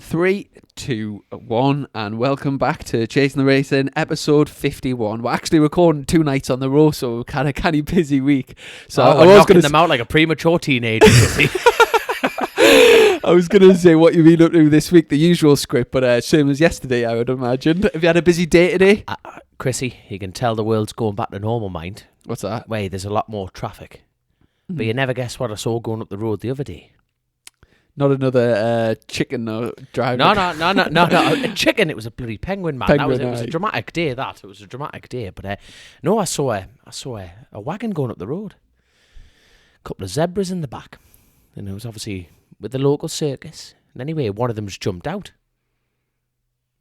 3, 2, 1, and welcome back to Chasing the Racing, episode 51. We're actually recording 2 nights on the row, so kind of busy week. So I was knocking them out like a premature teenager. I was going to say what you've been up to this week, the usual script, but same as yesterday, I would imagine. Have you had a busy day today? Chrissy, you can tell the world's going back to normal, mind. What's that? Wait, there's a lot more traffic. But you never guess what I saw going up the road the other day. Not another chicken driving. No. A chicken. It was a bloody penguin, man. Penguin, it was a dramatic day. It was a dramatic day. But no, I saw a wagon going up the road. A couple of zebras in the back, and it was obviously with the local circus. And anyway, one of them's jumped out.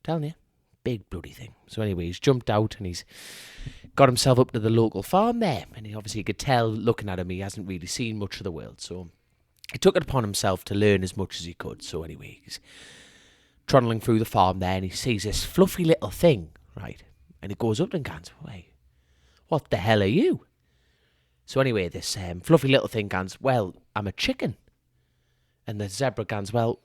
Telling you, big bloody thing. So anyway, he's jumped out and he's got himself up to the local farm there, and he obviously could tell looking at him he hasn't really seen much of the world. So he took it upon himself to learn as much as he could. So anyway, he's trundling through the farm there and he sees this fluffy little thing, right? And he goes up and goes, "Wait, what the hell are you?" So anyway, this fluffy little thing goes, "Well, I'm a chicken." And the zebra goes, "Well,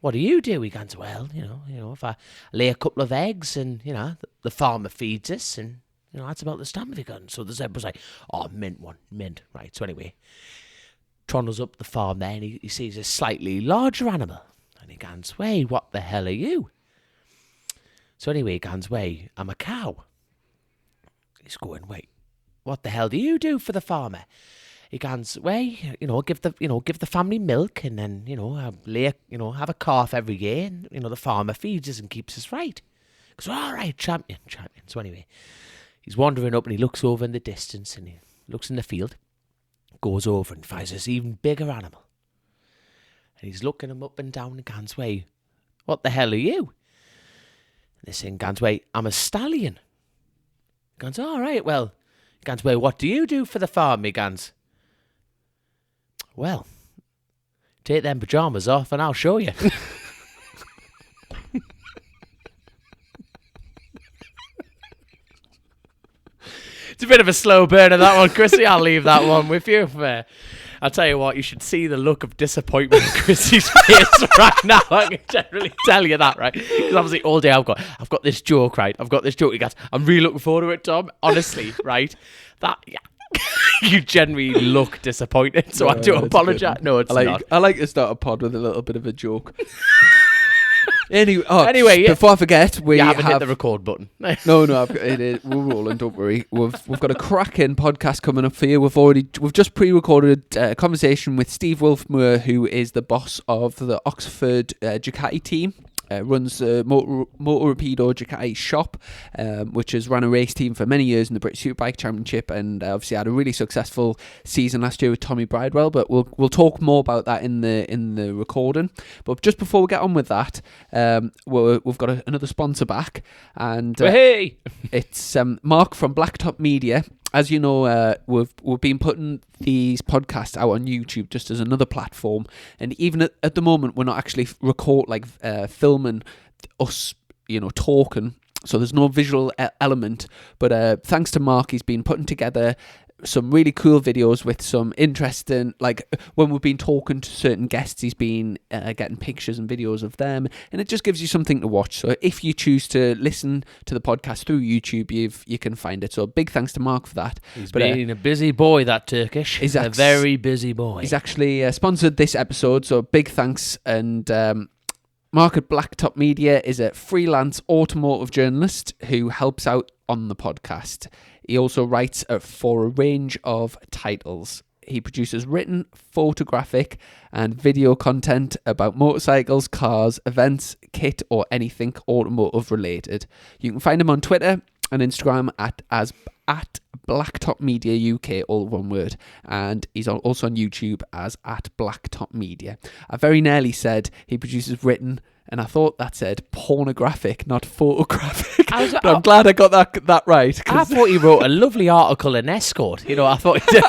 what do you do?" He goes, "Well, you know, if I lay a couple of eggs and, the farmer feeds us and, that's about the stamp of it." So the zebra's like, "Oh, mint one, mint." Right, so anyway, trundles up the farm there and he sees a slightly larger animal. And he goes, "Wait, what the hell are you?" So anyway, he goes, "Wait, I'm a cow." He's going, "Wait, what the hell do you do for the farmer?" He goes, "Wait, give the family milk and then, have a calf every year and, the farmer feeds us and keeps us right." He goes, "All right, champion." So anyway, he's wandering up and he looks over in the distance and he looks in the field. Goes over and finds this even bigger animal. And he's looking him up and down and goes, "Wait, what the hell are you?" And this thing goes, "Wait, I'm a stallion." He goes, "All right, well." He goes, "Wait, what do you do for the farm?" He goes, "Well, take them pyjamas off and I'll show you." It's a bit of a slow burner, that one, Chrissy. I'll leave that one with you. I'll tell you what, you should see the look of disappointment on Chrissy's face right now. I can generally tell you that, right? Because obviously all day I've got this joke, right? I've got this joke. You guys, I'm really looking forward to it, Tom. Honestly, right? You generally look disappointed, so I do apologise. No, it's not. I like to start a pod with a little bit of a joke. Anyway, before I forget, we haven't hit the record button. No, we're rolling. Don't worry. We've got a cracking podcast coming up for you. We've just pre-recorded a conversation with Steve Wilf, who is the boss of the Oxford Ducati team. Runs the Motor Rapido Ducati shop, which has run a race team for many years in the British Superbike Championship, and obviously had a really successful season last year with Tommy Bridewell. But we'll talk more about that in the recording. But just before we get on with that, we've got another sponsor back, and hey, it's Mark from Blacktop Media. As you know, we've been putting these podcasts out on YouTube just as another platform, and even at the moment we're not actually filming us, talking. So there's no visual element. But thanks to Mark, he's been putting together some really cool videos with some interesting, like when we've been talking to certain guests, he's been getting pictures and videos of them, and it just gives you something to watch. So if you choose to listen to the podcast through YouTube, you can find it. So big thanks to Mark for that. He's been a busy boy, that Turkish. He's a very busy boy. He's actually sponsored this episode, so big thanks. And Mark at Blacktop Media is a freelance automotive journalist who helps out on the podcast. He also writes for a range of titles. He produces written, photographic, and video content about motorcycles, cars, events, kit, or anything automotive related. You can find him on Twitter and Instagram at Blacktop Media UK, all one word, and he's also on YouTube as at Blacktop Media. I very nearly said he produces written, and I thought that said pornographic, not photographic. But I'm glad I got that right. I thought he wrote a lovely article in Escort. I thought he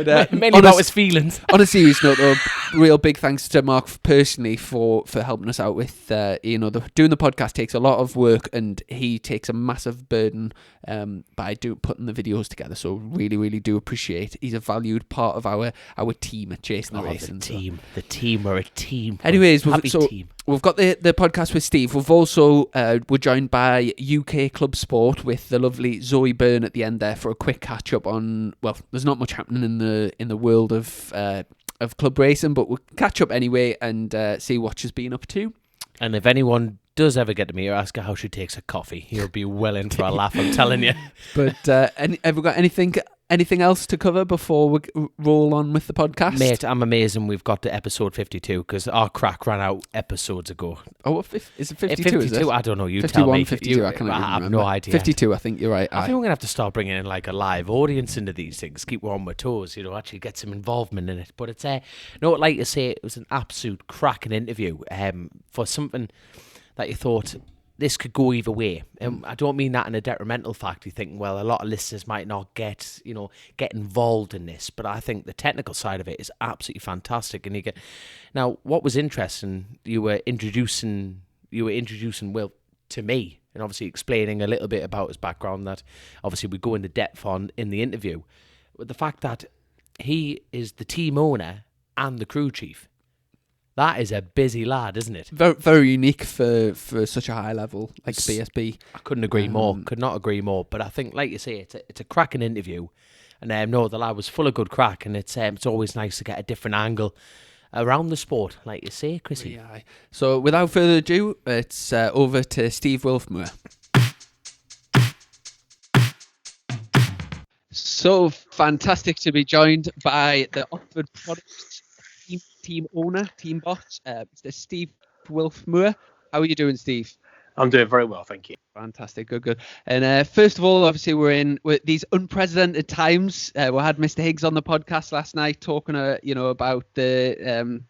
did. Mainly about his feelings. On a serious note, though, real big thanks to Mark personally for helping us out with doing the podcast takes a lot of work, and he takes a massive burden by putting the videos together. So really do appreciate. He's a valued part of our team at Chasing the Racing. The team, we're a team. Anyways, we've got the podcast with Steve. We've also we're joined by UK Club Sport with the lovely Zoe Byrne at the end there for a quick catch up on. Well, there's not much happening in the world of club racing, but we'll catch up anyway and see what she's been up to. And if anyone does ever get to me or ask her how she takes a coffee, he'll be well in for a laugh, I'm telling you. But have we got anything else to cover before we roll on with the podcast? Mate, I'm amazing we've got to episode 52 because our crack ran out episodes ago. Oh, is it 52? 52, is it? I don't know. You 51, tell me. 52, I can't have remember. No idea. 52, I think you're right. I think we're going to have to start bringing in like a live audience into these things, keep on my toes, actually get some involvement in it. But it's, like you say, it was an absolute cracking interview for something that you thought this could go either way. And I don't mean that in a detrimental fact. You think, well, a lot of listeners might not get involved in this, but I think the technical side of it is absolutely fantastic. And now, what was interesting, you were introducing Wilf to me, and obviously explaining a little bit about his background that obviously we go into depth on in the interview. But the fact that he is the team owner and the crew chief. That is a busy lad, isn't it? Very, very unique for such a high level like BSB. I couldn't agree more. Could not agree more. But I think, like you say, it's a cracking interview. And no, the lad was full of good crack. And it's always nice to get a different angle around the sport, like you say, Chrissy. Yeah. So without further ado, it's over to Steve Wilfmoor. So fantastic to be joined by the Oxford Products team owner, team boss, Mr. Steve Wilfmoor. How are you doing, Steve? I'm doing very well, thank you. Fantastic, good. And first of all, obviously, we're in these unprecedented times. We had Mr. Higgs on the podcast last night talking, about the,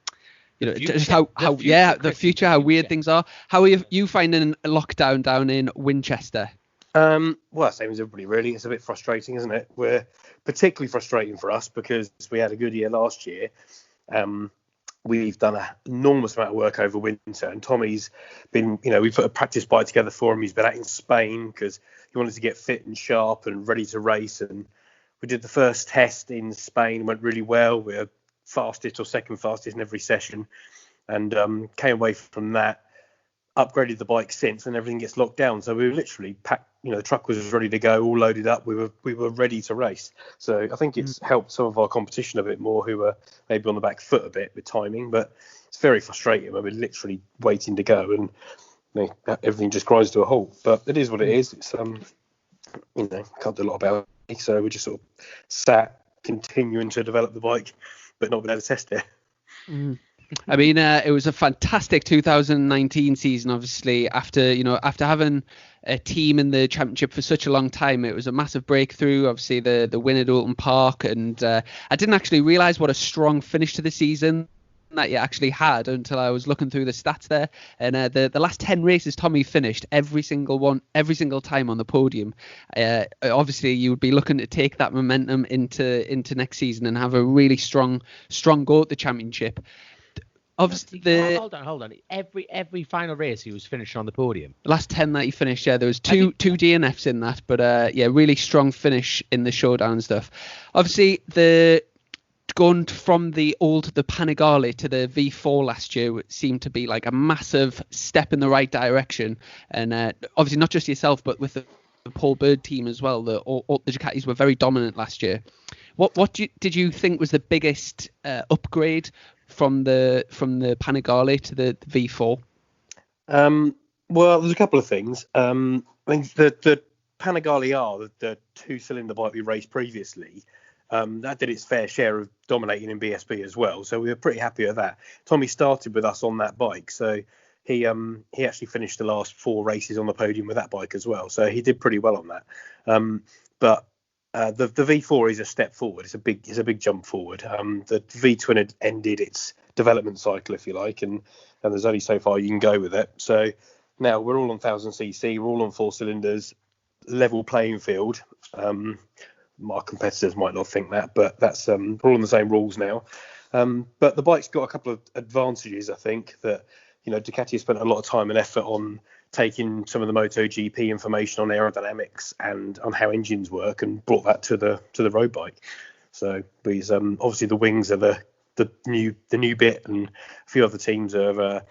just the future, how weird things are. How are you finding lockdown down in Winchester? Well, same as everybody, really. It's a bit frustrating, isn't it? We're particularly frustrating for us because we had a good year last year. We've done an enormous amount of work over winter, and Tommy's been, we put a practice bike together for him. He's been out in Spain because he wanted to get fit and sharp and ready to race. And we did the first test in Spain, went really well. We were fastest or second fastest in every session, and came away from that, upgraded the bike since, and everything gets locked down. So we were literally packed. The truck was ready to go, all loaded up. We were ready to race. So I think it's helped some of our competition a bit more, who were maybe on the back foot a bit with timing. But it's very frustrating when we're literally waiting to go and everything just grinds to a halt. But it is what it is. It's can't do a lot about it. So we just sort of sat, continuing to develop the bike, but not been able to test it. I mean, it was a fantastic 2019 season. Obviously, after having a team in the championship for such a long time, it was a massive breakthrough. Obviously, the win at Oulton Park, and I didn't actually realise what a strong finish to the season that you actually had until I was looking through the stats there. And the last 10 races Tommy finished, every single time on the podium. Obviously, you would be looking to take that momentum into next season and have a really strong go at the championship. Obviously, hold on. Every final race he was finishing on the podium. Last 10 that he finished, there was two DNFs in that, but really strong finish in the showdown and stuff. Obviously, going from the Panigale to the V4 last year seemed to be like a massive step in the right direction, and obviously not just yourself, but with the Paul Bird team as well. The Ducatis were very dominant last year. What did you think was the biggest upgrade from the Panigale to the V4? Well, there's a couple of things. I mean, the Panigale R, the two-cylinder bike we raced previously, that did its fair share of dominating in BSB as well. So we were pretty happy with that. Tommy started with us on that bike, so he actually finished the last 4 races on the podium with that bike as well. So he did pretty well on that. But the V4 is a step forward. It's a big jump forward. The V-twin had ended its development cycle, if you like, and there's only so far you can go with it. So now we're all on 1000cc, we're all on 4 cylinders, level playing field. My competitors might not think that, but that's we're all on the same rules now. But the bike's got a couple of advantages, I think, that, Ducati has spent a lot of time and effort on taking some of the MotoGP information on aerodynamics and on how engines work and brought that to the road bike. So these obviously the wings are the new bit, and a few other teams a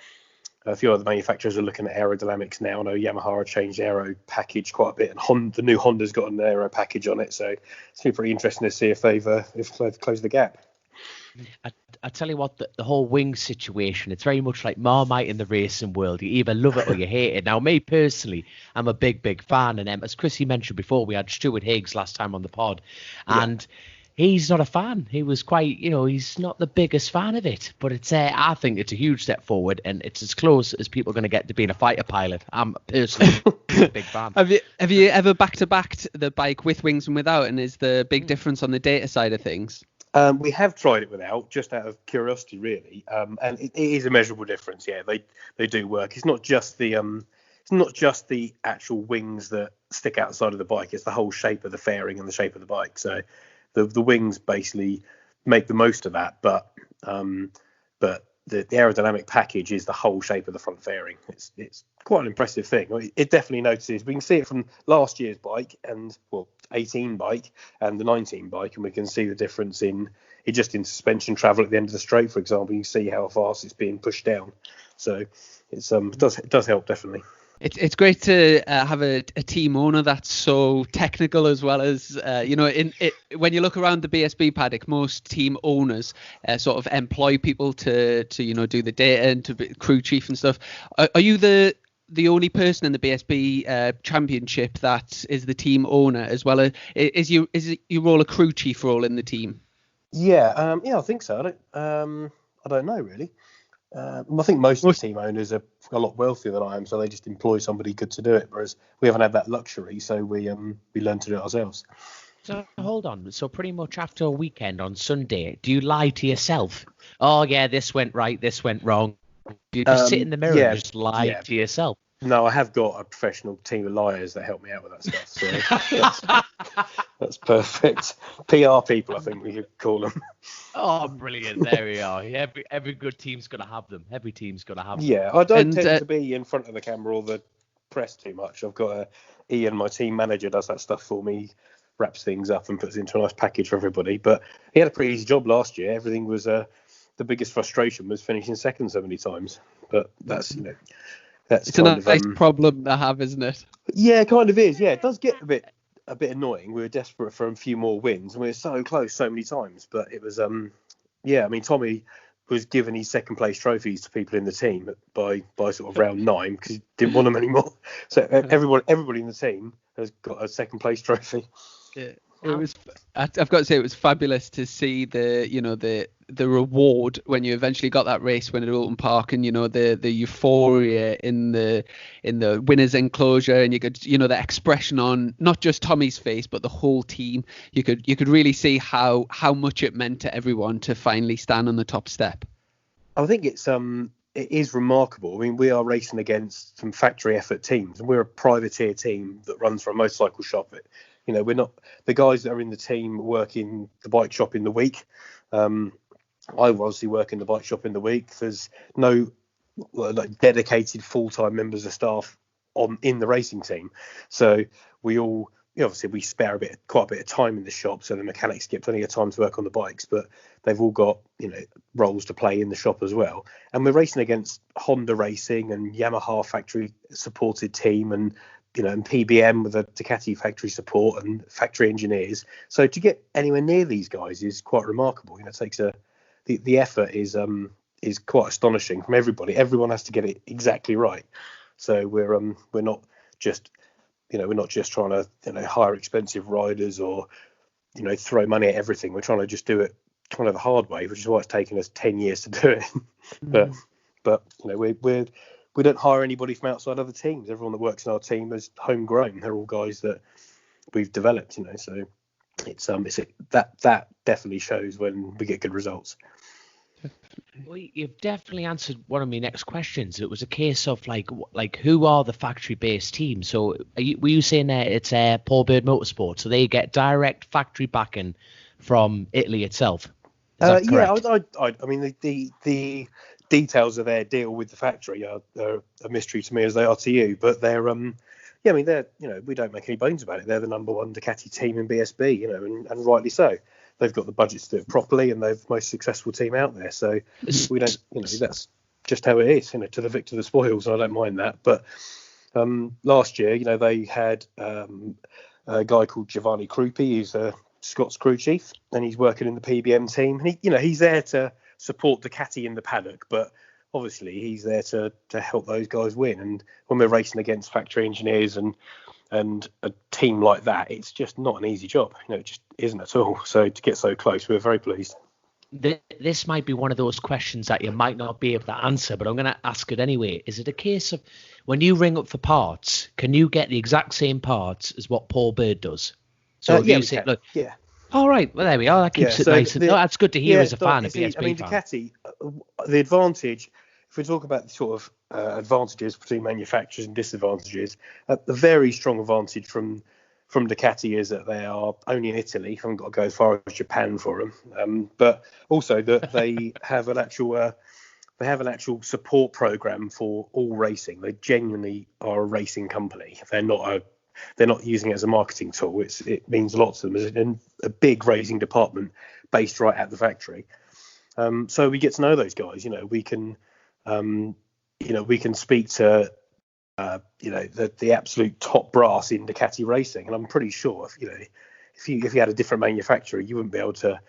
few other manufacturers are looking at aerodynamics now. I know Yamaha changed aero package quite a bit, and the new Honda's got an aero package on it. So it's been pretty interesting to see if they've closed the gap. I tell you what, the whole wing situation, it's very much like Marmite in the racing world. You either love it or you hate it. Now, me personally, I'm a big fan. And as Chrissy mentioned before, we had Stuart Higgs last time on the pod. And he's not a fan. He was quite, he's not the biggest fan of it. But I think it's a huge step forward. And it's as close as people are going to get to being a fighter pilot. I'm personally a big fan. Have you ever back-to-backed the bike with wings and without? And is the big difference on the data side of things? We have tried it without, just out of curiosity, really, and it is a measurable difference. Yeah, they do work. It's not just the actual wings that stick outside of the bike. It's the whole shape of the fairing and the shape of the bike. So the wings basically make the most of that, but the aerodynamic package is the whole shape of the front fairing. It's quite an impressive thing. It definitely notices. We can see it from last year's bike and 18 bike and the 19 bike, and we can see the difference in suspension travel at the end of the straight, for example. You see how fast it's being pushed down. So it does help, definitely. It's great to have a team owner that's so technical, as well as when you look around the BSB paddock, most team owners sort of employ people to do the data and to be crew chief and stuff. Are you the only person in the BSB championship that is the team owner, as well as is your role a crew chief role in the team? Yeah, I think so. I don't know really. I think most of the team owners are a lot wealthier than I am, so they just employ somebody good to do it. Whereas we haven't had that luxury, so we learn to do it ourselves. So hold on. So pretty much after a weekend on Sunday, do you lie to yourself? Oh yeah, this went right, this went wrong. Do you just sit in the mirror and just lie to yourself? No, I have got a professional team of liars that help me out with that stuff. So that's perfect. PR people, I think we could call them. Oh, brilliant. There we are. Every good team's got to have them. Every team's got to have them. Yeah, I don't tend to be in front of the camera or the press too much. I've got Ian, my team manager, does that stuff for me, wraps things up and puts it into a nice package for everybody. But he had a pretty easy job last year. Everything was the biggest frustration was finishing second so many times. But that's it's a nice problem to have, isn't it? Yeah, it kind of is. Yeah, it does get a bit annoying. We were desperate for a few more wins, and we were so close so many times. But it was, Tommy was giving his second place trophies to people in the team by sort of round 9 because he didn't want them anymore. So everybody in the team has got a second place trophy. Yeah. I've got to say, it was fabulous to see the reward when you eventually got that race win at Oulton Park, and the euphoria in the winners enclosure, and you could the expression on not just Tommy's face but the whole team. You could really see how much it meant to everyone to finally stand on the top step. I think it is remarkable. I mean, we are racing against some factory effort teams, and we're a privateer team that runs for a motorcycle shop. We're not the guys that are in the team working the bike shop in the week. I obviously work in the bike shop in the week. There's no dedicated full-time members of staff in the racing team. So we all, obviously we spare quite a bit of time in the shop, so the mechanics get plenty of time to work on the bikes, but they've all got, roles to play in the shop as well. And we're racing against Honda Racing and Yamaha factory supported team, and and PBM with a Ducati factory support and factory engineers. So to get anywhere near these guys is quite remarkable. It takes the effort is quite astonishing from everybody. Everyone has to get it exactly right. So we're not just trying to hire expensive riders or throw money at everything. We're trying to just do it kind of the hard way, which is why it's taken us 10 years to do it. But we don't hire anybody from outside other teams. Everyone that works in our team is homegrown. They're all guys that we've developed, So it's that definitely shows when we get good results. Well, you've definitely answered one of my next questions. It was a case of like who are the factory-based teams? So were you saying that it's Paul Bird Motorsport? So they get direct factory backing from Italy itself? Is that Yeah, correct? I mean, the details of their deal with the factory are a mystery to me as they are to you. But they're, yeah, I mean, they're, we don't make any bones about it. They're the number one Ducati team in BSB, and rightly so. They've got the budget to do it properly, and they're the most successful team out there. So we don't, that's just how it is. To the victor the spoils, and I don't mind that. But last year, they had a guy called Giovanni Krupi, who's a Scott's crew chief, and he's working in the PBM team. And he's there to support Ducati in the paddock, but obviously he's there to help those guys win. And when we're racing against factory engineers and a team like that, it's just not an easy job. It just isn't at all. So to get so close, we're very pleased. This might be one of those questions that you might not be able to answer, but I'm going to ask it anyway. Is it a case of when you ring up for parts, can you get the exact same parts as what Paul Bird does? So yeah, you say, look, yeah. All right, well there we are. That keeps it nice. That's good to hear as a fan, a BSB fan. Ducati, the advantage, if we talk about the sort of advantages between manufacturers and disadvantages, the very strong advantage from Ducati is that they are only in Italy. Haven't got to go as far as Japan for them, but also that they have an actual support program for all racing. They genuinely are a racing company. They're not using it as a marketing tool. It means a lot to them. There's a big racing department based right at the factory. So we get to know those guys. We can speak to the absolute top brass in Ducati racing. And I'm pretty sure if you had a different manufacturer, you wouldn't be able to.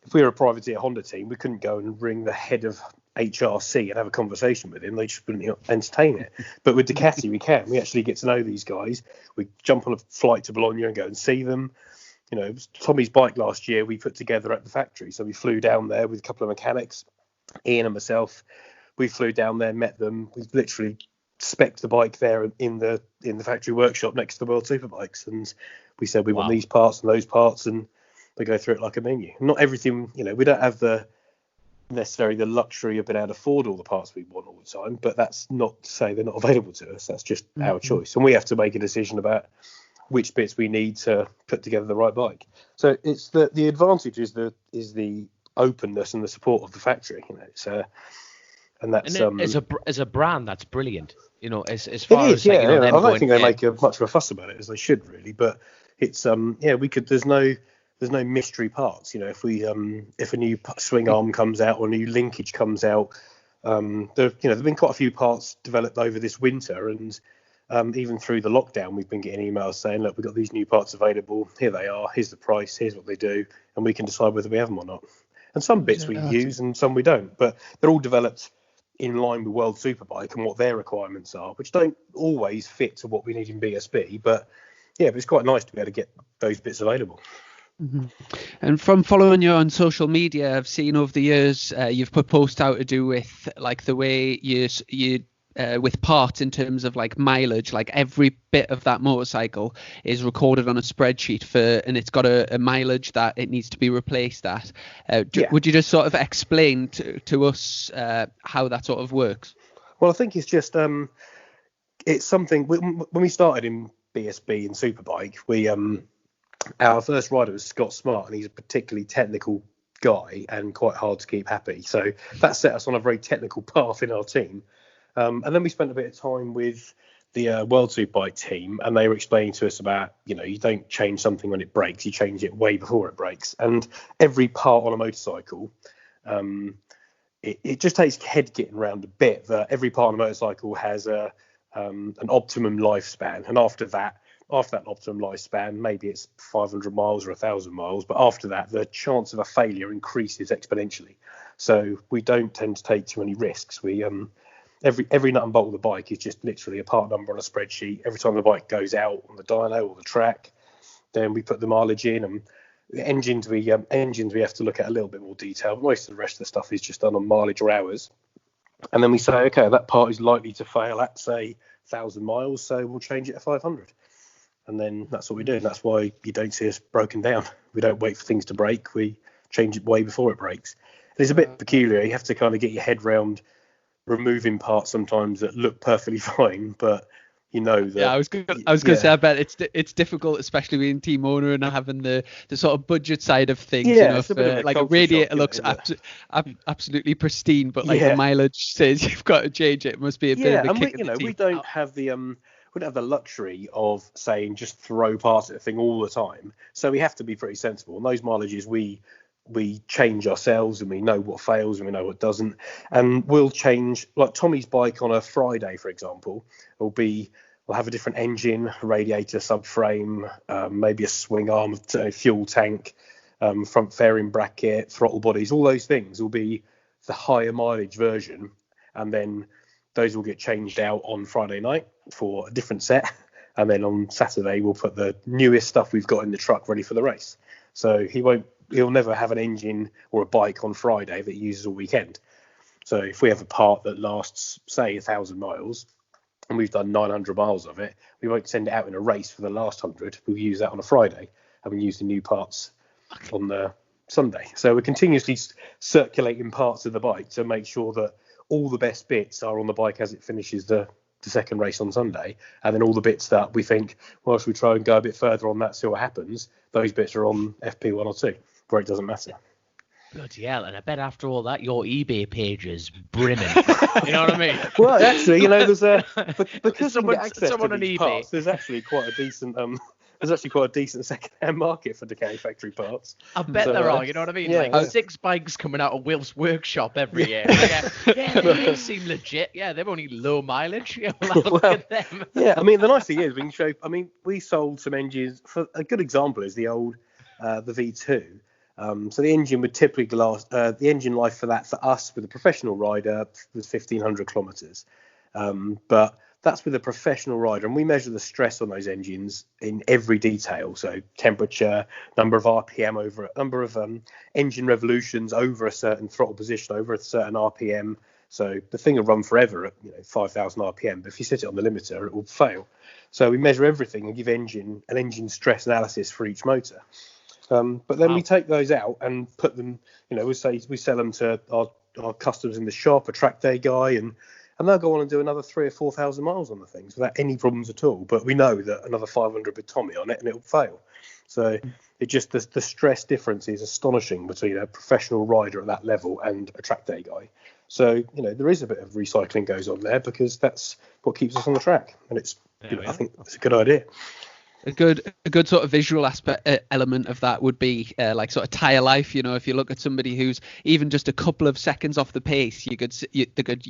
If we were a privateer Honda team, we couldn't go and ring the head of HRC and have a conversation with him. They just wouldn't entertain it. But with Ducati, we can. We actually get to know these guys. We jump on a flight to Bologna and go and see them. Tommy's bike last year we put together at the factory. So we flew down there with a couple of mechanics, Ian and myself. We flew down there, met them. We literally spec'd the bike there in the factory workshop next to the World Superbikes. And we said we want these parts and those parts, and they go through it like a menu. Not everything, we don't have necessarily the luxury of being able to afford all the parts we want all the time, but that's not to say they're not available to us. That's just our choice, and we have to make a decision about which bits we need to put together the right bike. So it's the advantage is the openness and the support of the factory. And that's as a brand, that's brilliant. As far as I don't think they make much of a fuss about it as they should really, but it's we could. There's no mystery parts. If a new swing arm comes out or a new linkage comes out, there've been quite a few parts developed over this winter, and even through the lockdown, we've been getting emails saying, look, we've got these new parts available. Here they are. Here's the price. Here's what they do, and we can decide whether we have them or not. And some bits we use and some we don't, but they're all developed in line with World Superbike and what their requirements are, which don't always fit to what we need in BSB. But it's quite nice to be able to get those bits available. Mm-hmm. And from following you on social media, I've seen over the years you've put posts out to do with like the way you with parts in terms of like mileage, like every bit of that motorcycle is recorded on a spreadsheet and it's got a mileage that it needs to be replaced at. Would you just sort of explain to us how that sort of works? Well, I think it's just it's something when we started in BSB and Superbike, our first rider was Scott Smart, and he's a particularly technical guy and quite hard to keep happy. So that set us on a very technical path in our team. And then we spent a bit of time with the World Superbike team, and they were explaining to us about, you don't change something when it breaks, you change it way before it breaks. And every part on a motorcycle, it just takes head getting around a bit that every part on a motorcycle has an optimum lifespan. And after that optimum lifespan, maybe it's 500 miles or 1,000 miles, but after that, the chance of a failure increases exponentially. So we don't tend to take too many risks. We every nut and bolt of the bike is just literally a part number on a spreadsheet. Every time the bike goes out on the dyno or the track, then we put the mileage in. And the engines we have to look at a little bit more detail. But most of the rest of the stuff is just done on mileage or hours. And then we say, okay, that part is likely to fail at, say, 1,000 miles, so we'll change it to 500. And then that's what we do. And that's why you don't see us broken down. We don't wait for things to break. We change it way before it breaks. And it's a bit peculiar. You have to kind of get your head round removing parts sometimes that look perfectly fine, but you know that. Yeah, I was going to say, I bet it's difficult, especially being team owner and having the sort of budget side of things. Yeah, if like a radiator looks absolutely pristine, but like the mileage says you've got to change it. It must be a bit of a kick in the teeth. We don't have the luxury of saying just throw parts at the thing all the time. So we have to be pretty sensible. And those mileages we change ourselves, and we know what fails and we know what doesn't. And we'll change, like Tommy's bike on a Friday, for example, we'll have a different engine, radiator, subframe, maybe a swing arm, fuel tank, front fairing bracket, throttle bodies. All those things will be the higher mileage version, and then those will get changed out on Friday night for a different set, and then on Saturday we'll put the newest stuff we've got in the truck ready for the race. So he'll never have an engine or a bike on Friday that he uses all weekend. So if we have a part that lasts, say, 1,000 miles, and we've done 900 miles of it, we won't send it out in a race for the last 100. We'll use that on a Friday, and we use the new parts on the Sunday. So we're continuously circulating parts of the bike to make sure that all the best bits are on the bike as it finishes the second race on Sunday, and then all the bits that we think, well, should we try and go a bit further on that, see what happens, those bits are on FP1 or 2, where it doesn't matter. Bloody hell, and I bet after all that your eBay page is brimming. You know what I mean? Well, actually, there's because someone you get access to on these eBay. parts, there's actually quite a decent second-hand market for Ducati factory parts. I bet there are, you know what I mean? Yeah, like 6 bikes coming out of Wilf's workshop every year. They seem legit. Yeah, they're only low mileage. Yeah, look at them. Yeah, I mean, the nice thing is we can show. I mean, we sold some engines. For a good example is the old the V2. So the engine would typically last. The engine life for that for us with a professional rider was 1,500 kilometres. But that's with a professional rider, and we measure the stress on those engines in every detail. So temperature, number of RPM over number of engine revolutions over a certain throttle position, over a certain RPM. So the thing will run forever at 5,000 RPM, but if you set it on the limiter, it will fail. So we measure everything and give an engine stress analysis for each motor. But then we take those out and put them. We sell them to our customers in the shop, a track day guy, and they'll go on and do another 3,000 or 4,000 miles on the things without any problems at all. But we know that another 500 with Tommy on it and it'll fail. So it just the stress difference is astonishing between a professional rider at that level and a track day guy. So there is a bit of recycling goes on there because that's what keeps us on the track, and it's I think that's a good idea. A good sort of visual aspect element of that would be like sort of tire life. If you look at somebody who's even just a couple of seconds off the pace, they could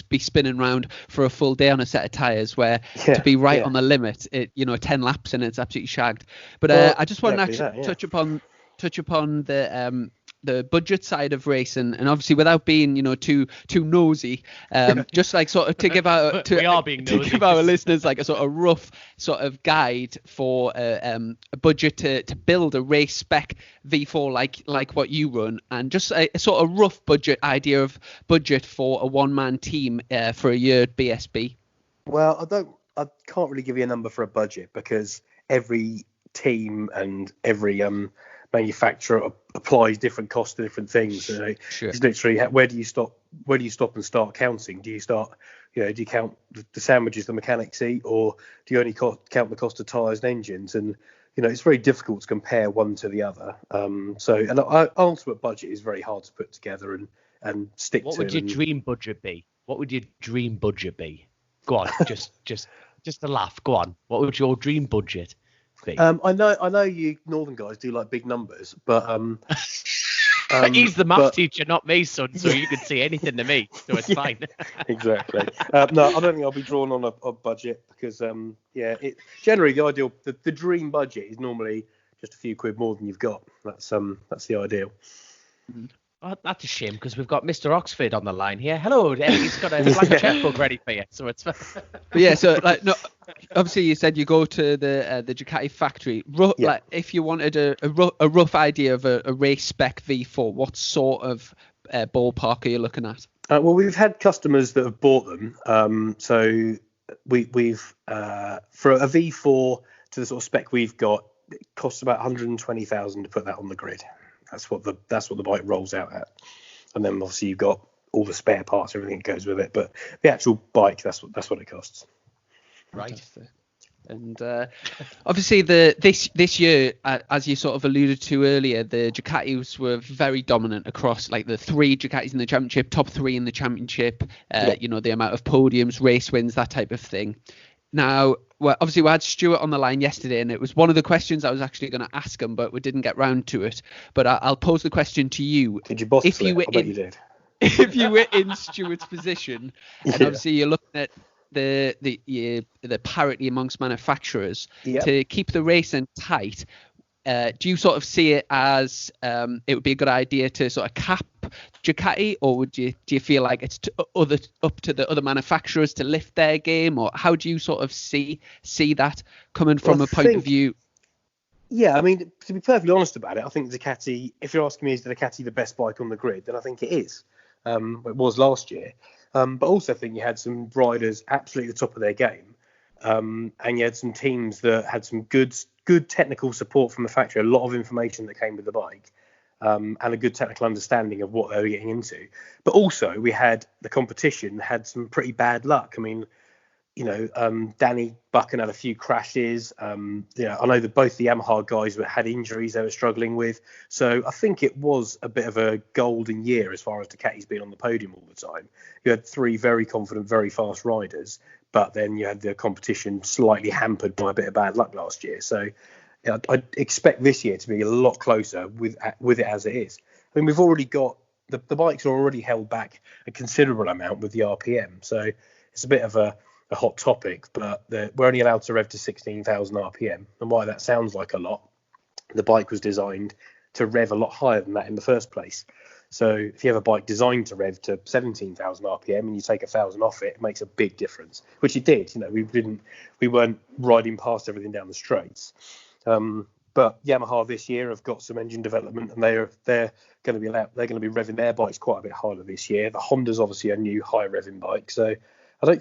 be spinning around for a full day on a set of tires. Where to be right on the limit, 10 laps and it's absolutely shagged. But I just want to actually touch upon the budget side of racing, and obviously without being too nosy, just like sort of to give out give our listeners like a sort of rough sort of guide for a budget to build a race spec V4 like what you run, and just a sort of rough idea of budget for a one-man team for a year at BSB. Well, I can't really give you a number for a budget because every team and every manufacturer applies different costs to different things. Sure. It's literally where do you stop and start counting? Do you start do you count the sandwiches the mechanics eat, or do you only count the cost of tyres and engines? And it's very difficult to compare one to the other. Our ultimate budget is very hard to put together and stick to. What would your dream budget be? What would your dream budget be? Go on, just a laugh. Go on. What would your dream budget be? I know you northern guys do like big numbers, but he's the math teacher, not me, son. So you can see anything to me, so it's fine. Exactly. No, I don't think I'll be drawn on a budget because generally the dream budget is normally just a few quid more than you've got. That's the ideal. Mm-hmm. Oh, that's a shame because we've got Mr. Oxford on the line here. Hello, he's got a blank checkbook ready for you, so it's. Obviously you said you go to the Ducati factory. Like if you wanted a rough idea of a race spec V4, what sort of ballpark are you looking at? Well, we've had customers that have bought them. So we've for a V4 to the sort of spec we've got, it costs about 120,000 to put that on the grid. That's what the bike rolls out at, and then obviously you've got all the spare parts, everything that goes with it. But the actual bike, that's what it costs. Right. Fantastic. And obviously, this year, as you sort of alluded to earlier, the Ducatis were very dominant across like the 3 Ducatis in the championship, top 3 in the championship. You know, the amount of podiums, race wins, that type of thing. Now, well, obviously, we had Stuart on the line yesterday, and it was one of the questions I was actually going to ask him, but we didn't get round to it. But I'll pose the question to you. Did you boss if you were I bet you did. If you were in Stuart's position, and obviously you're looking at the parity amongst manufacturers to keep the racing tight, do you sort of see it as it would be a good idea to sort of cap Ducati, or do you feel like it's up to the other manufacturers to lift their game, or how do you sort of see that coming from a point of view? Yeah, I mean, to be perfectly honest about it, I think Ducati, if you're asking me, is the Ducati the best bike on the grid, then I think it is. It was last year. But also I think you had some riders absolutely at the top of their game. And you had some teams that had some good technical support from the factory, a lot of information that came with the bike, and a good technical understanding of what they were getting into. But also we had the competition had some pretty bad luck. I mean, you know, Danny Buchan had a few crashes. I know that both the Yamaha guys had injuries they were struggling with. So I think it was a bit of a golden year as far as Ducati's been on the podium all the time. You had 3 very confident, very fast riders, but then you had the competition slightly hampered by a bit of bad luck last year. So I expect this year to be a lot closer with it as it is. I mean, we've already got the bikes are already held back a considerable amount with the RPM. So it's a bit of a hot topic, but we're only allowed to rev to 16,000 RPM. And why that sounds like a lot, the bike was designed to rev a lot higher than that in the first place. So if you have a bike designed to rev to 17,000 RPM and you take 1,000 off it, it makes a big difference, which it did. You know, we weren't riding past everything down the straights. But Yamaha this year have got some engine development, and they're going to be revving their bikes quite a bit harder this year. The Honda's obviously a new high revving bike, so I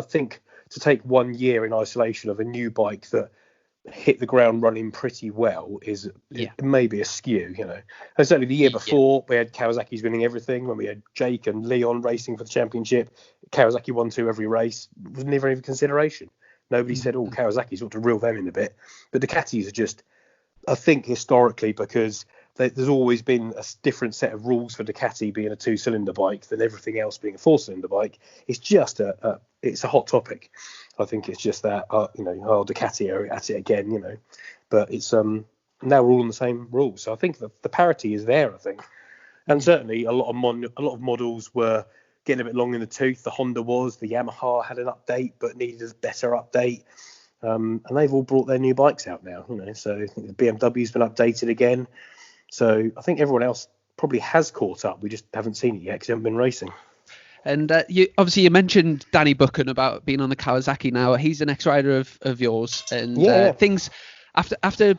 think to take 1 year in isolation of a new bike that hit the ground running pretty well is maybe a skew, you know. And certainly the year before we had Kawasaki's winning everything. When we had Jake and Leon racing for the championship, Kawasaki won 2 every race. It was never even consideration. Nobody said, Kawasaki's ought to reel them in a bit. But Ducatis are just, I think historically, because there's always been a different set of rules for Ducati being a 2-cylinder bike than everything else being a 4-cylinder bike. It's just it's a hot topic. I think it's just that Ducati are at it again, you know. But it's now we're all on the same rules, so I think the parity is there. I think, and certainly a lot of models were getting a bit long in the tooth. The Honda the Yamaha had an update but needed a better update. And they've all brought their new bikes out now, you know. So I think the BMW's been updated again. So I think everyone else probably has caught up. We just haven't seen it yet because they haven't been racing. And you mentioned Danny Buchan about being on the Kawasaki now. He's an ex-rider of yours, and things after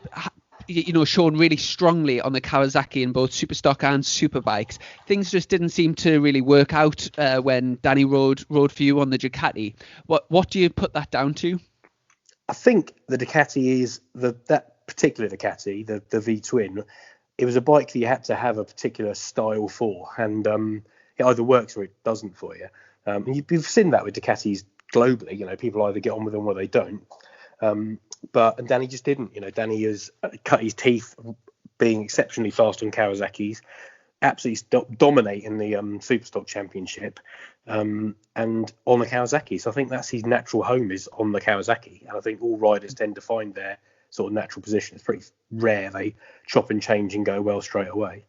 shown really strongly on the Kawasaki in both Superstock and Superbikes, things just didn't seem to really work out when Danny rode for you on the Ducati. What do you put that down to? I think the Ducati is that particular Ducati, the V-twin. It was a bike that you had to have a particular style for, and it either works or it doesn't for you. You've seen that with Ducatis globally. You know, people either get on with them or they don't. And Danny just didn't. You know, Danny has cut his teeth being exceptionally fast on Kawasaki's, absolutely dominating the Superstock Championship, and on the Kawasaki. So I think that's his natural home is on the Kawasaki, and I think all riders tend to find their sort of natural position. It's pretty rare they chop and change and go well straight away.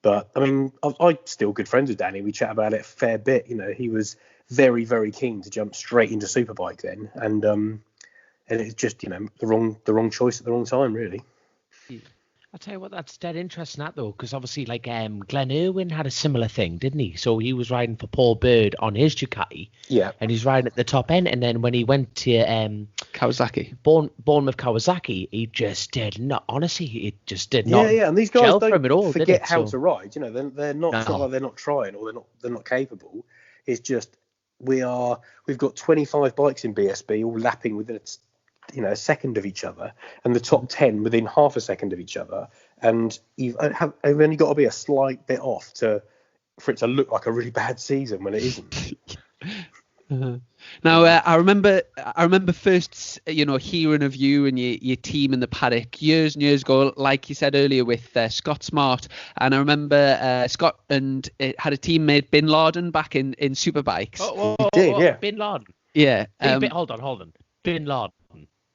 But I mean, I'm still good friends with Danny. We chat about it a fair bit. You know, he was very, very keen to jump straight into Superbike then, and it's just, you know, the wrong choice at the wrong time, really. I'll tell you what, that's dead interesting, that though, because obviously, like, Glenn Irwin had a similar thing, didn't he? So he was riding for Paul Bird on his Ducati, and he's riding at the top end. And then when he went to Kawasaki, Bournemouth Kawasaki, he just did not. Honestly, it just did not. Yeah, and these guys don't forget how to ride. You know, they're not. It's not like they're not trying or they're not capable. It's just we've got 25 bikes in BSB all lapping within a second of each other, and the top 10 within half a second of each other, and you've only got to be a slight bit off for it to look like a really bad season when it isn't. Now, I remember first, hearing of you and your team in the paddock years and years ago, like you said earlier, with Scott Smart. And I remember Scott and it had a teammate, Bin Laden, back in Superbikes. Yeah. Bin Laden. Yeah. Hold on. Bin Laden.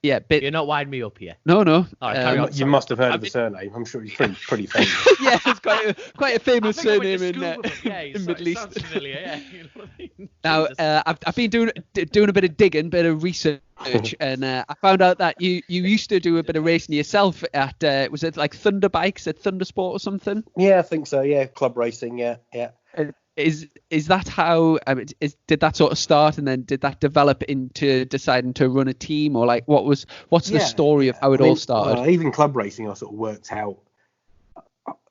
Yeah. You're not winding me up here. No. All right, carry on. You must have heard of the surname. I'm sure he's pretty famous. Yeah, it's quite a famous surname in Middle East. Sounds familiar, yeah. You know what I mean? Now, I've been doing a bit of digging, bit of research, and I found out that you used to do a bit of racing yourself at was it like Thunder Bikes at Thundersport or something? Yeah, I think so. Yeah, club racing. Yeah. Is that how? Did that sort of start, and then did that develop into deciding to run a team, or like what's the story of how it all started? Even club racing, I sort of worked out.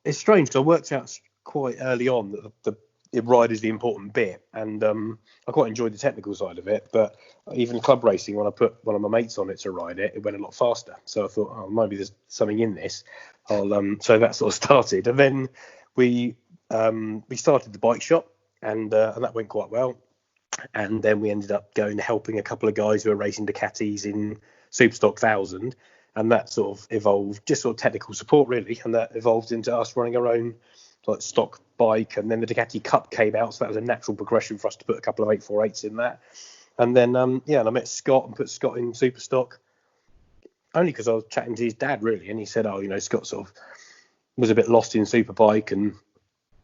It's strange. I worked out quite early on that the ride is the important bit, and I quite enjoyed the technical side of it. But even club racing, when I put one of my mates on it to ride it, it went a lot faster. So I thought, maybe there's something in this. So that sort of started, and then we started the bike shop, and that went quite well. And then we ended up going helping a couple of guys who were racing Ducatis in Superstock 1000, and that sort of evolved, just sort of technical support really, and that evolved into us running our own like stock bike. And then the Ducati Cup came out, so that was a natural progression for us to put a couple of 848s in that. And then and I met Scott and put Scott in Superstock only because I was chatting to his dad really, and he said, Scott sort of was a bit lost in Superbike, and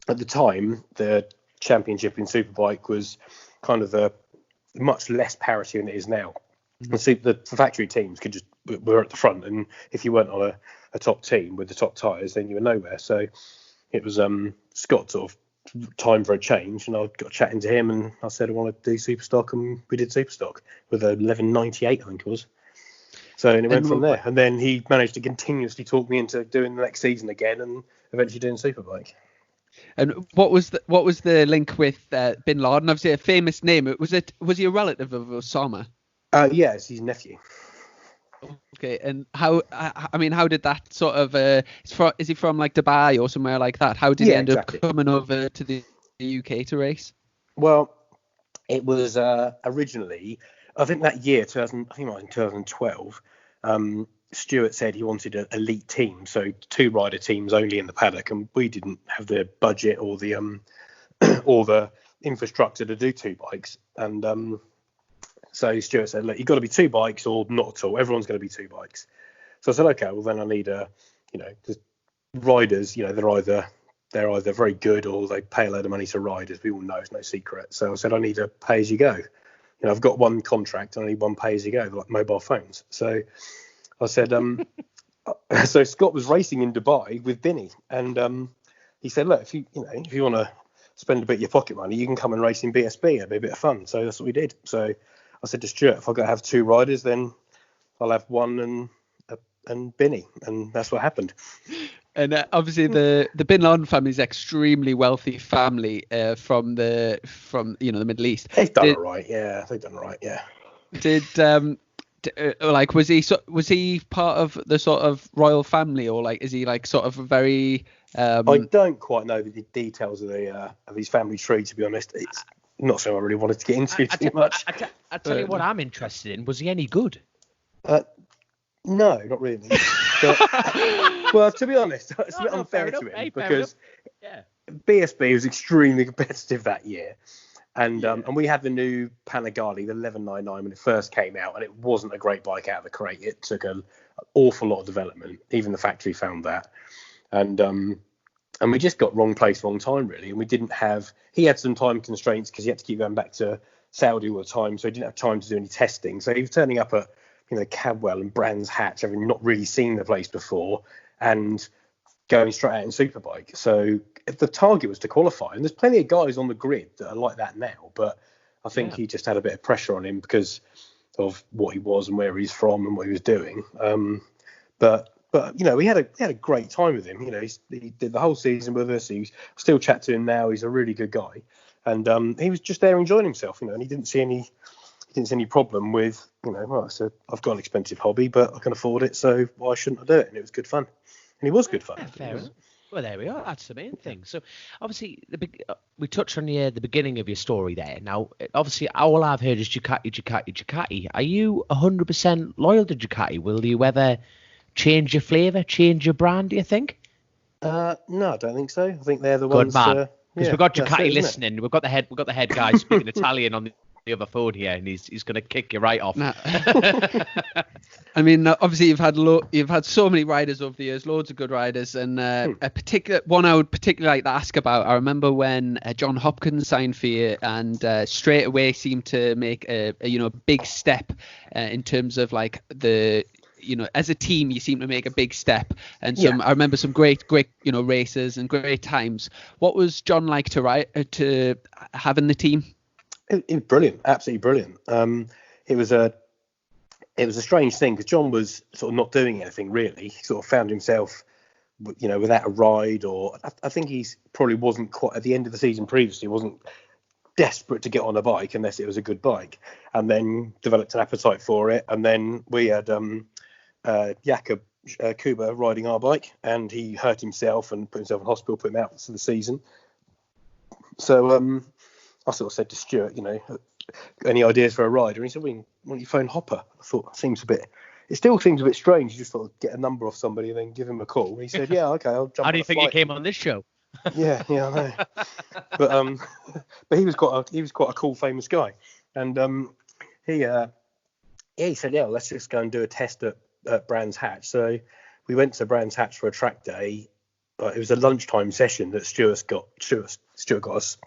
at the time, the championship in Superbike was kind of a much less parity than it is now. And so the factory teams were at the front, and if you weren't on a top team with the top tyres, then you were nowhere. So it was Scott sort of time for a change, and I got chatting to him, and I said I want to do Superstock, and we did Superstock with a 1198, I think it was. So and it went from there, and then he managed to continuously talk me into doing the next season again, and eventually doing Superbike. And what was the link with Bin Laden? Obviously, a famous name. Was he a relative of Osama? Yeah, it's his nephew. Okay, and how did that sort of? Is he from like Dubai or somewhere like that? How did he end up coming over to the UK to race? Well, it was originally, I think that year, 2012. Stuart said he wanted an elite team, so 2 rider teams only in the paddock, and we didn't have the budget or the or the infrastructure to do 2 bikes. And so Stuart said, look, you've got to be 2 bikes or not at all. Everyone's going to be 2 bikes. So I said, okay, well then I need the riders. They're either very good or they pay a load of money to ride, as we all know, it's no secret. So I said, I need a pay as you go. I've got one contract and I need one pay as you go, like mobile phones. So I said, so Scott was racing in Dubai with Binny, and he said, look, if you want to spend a bit of your pocket money, you can come and race in BSB. It'll be a bit of fun. So that's what we did. So I said to Stuart, if I've got to have 2 riders, then I'll have one and Binny, and that's what happened. And obviously the Bin Laden family is extremely wealthy family from the Middle East. They've done it right, yeah. They've done it right, yeah. Was he part of the sort of royal family, or like is he like sort of a very? I don't quite know the details of his family tree, to be honest. It's not something I really wanted to get into too much. I tell you what I'm interested in. Was he any good? No, not really. But, well, to be honest, it's a bit unfair to him because BSB was extremely competitive that year. And we had the new Panigale, the 1199, when it first came out, and it wasn't a great bike out of the crate. It took an awful lot of development. Even the factory found that. And we just got wrong place, wrong time, really. And we didn't have... He had some time constraints because he had to keep going back to Saudi all the time, so he didn't have time to do any testing. So he was turning up at Cadwell and Brands Hatch, having not really seen the place before, and going straight out in Superbike. So the target was to qualify, and there's plenty of guys on the grid that are like that now, but I think he just had a bit of pressure on him because of what he was and where he's from and what he was doing. But we had a great time with him. He did the whole season with us. He still chat to him now. He's a really good guy, and he was just there enjoying himself. And he didn't see any problem with I said, I've got an expensive hobby, but I can afford it, so why shouldn't I do it? And it was good fun. And it was good fun. Fair enough. Well, there we are. That's the main thing. So, obviously, we touched on the beginning of your story there. Now, obviously, all I've heard is Ducati. Are you 100% loyal to Ducati? Will you ever change your flavour, change your brand, do you think? No, I don't think so. I think they're the Good ones. man. Because we've got Ducati it, listening. We've got the head guy speaking Italian on the other phone here, and he's going to kick you right off. Nah. I mean, obviously you've had so many riders over the years, loads of good riders, and a particular one I would particularly like to ask about. I remember when John Hopkins signed for you, and straight away seemed to make a big step in terms of like the. As a team, you seem to make a big step, and I remember some great, races and great times. What was John like to have in the team? It was brilliant, absolutely brilliant. It was a strange thing because John was sort of not doing anything really. He sort of found himself, without a ride, or I think he probably wasn't quite at the end of the season previously. Wasn't desperate to get on a bike unless it was a good bike, and then developed an appetite for it. And then we had Jakob Kuba riding our bike, and he hurt himself and put himself in hospital, put him out for the season. So I sort of said to Stuart, any ideas for a rider? And he said, why don't you phone Hopper? I thought it still seems a bit strange. You just sort of get a number off somebody and then give him a call. And he said, yeah, okay, I'll jump. How do you think he came on this show? Yeah, I know. But he was quite a cool, famous guy. And he said, yeah, let's just go and do a test at Brands Hatch. So we went to Brands Hatch for a track day. It was a lunchtime session that Stuart got us,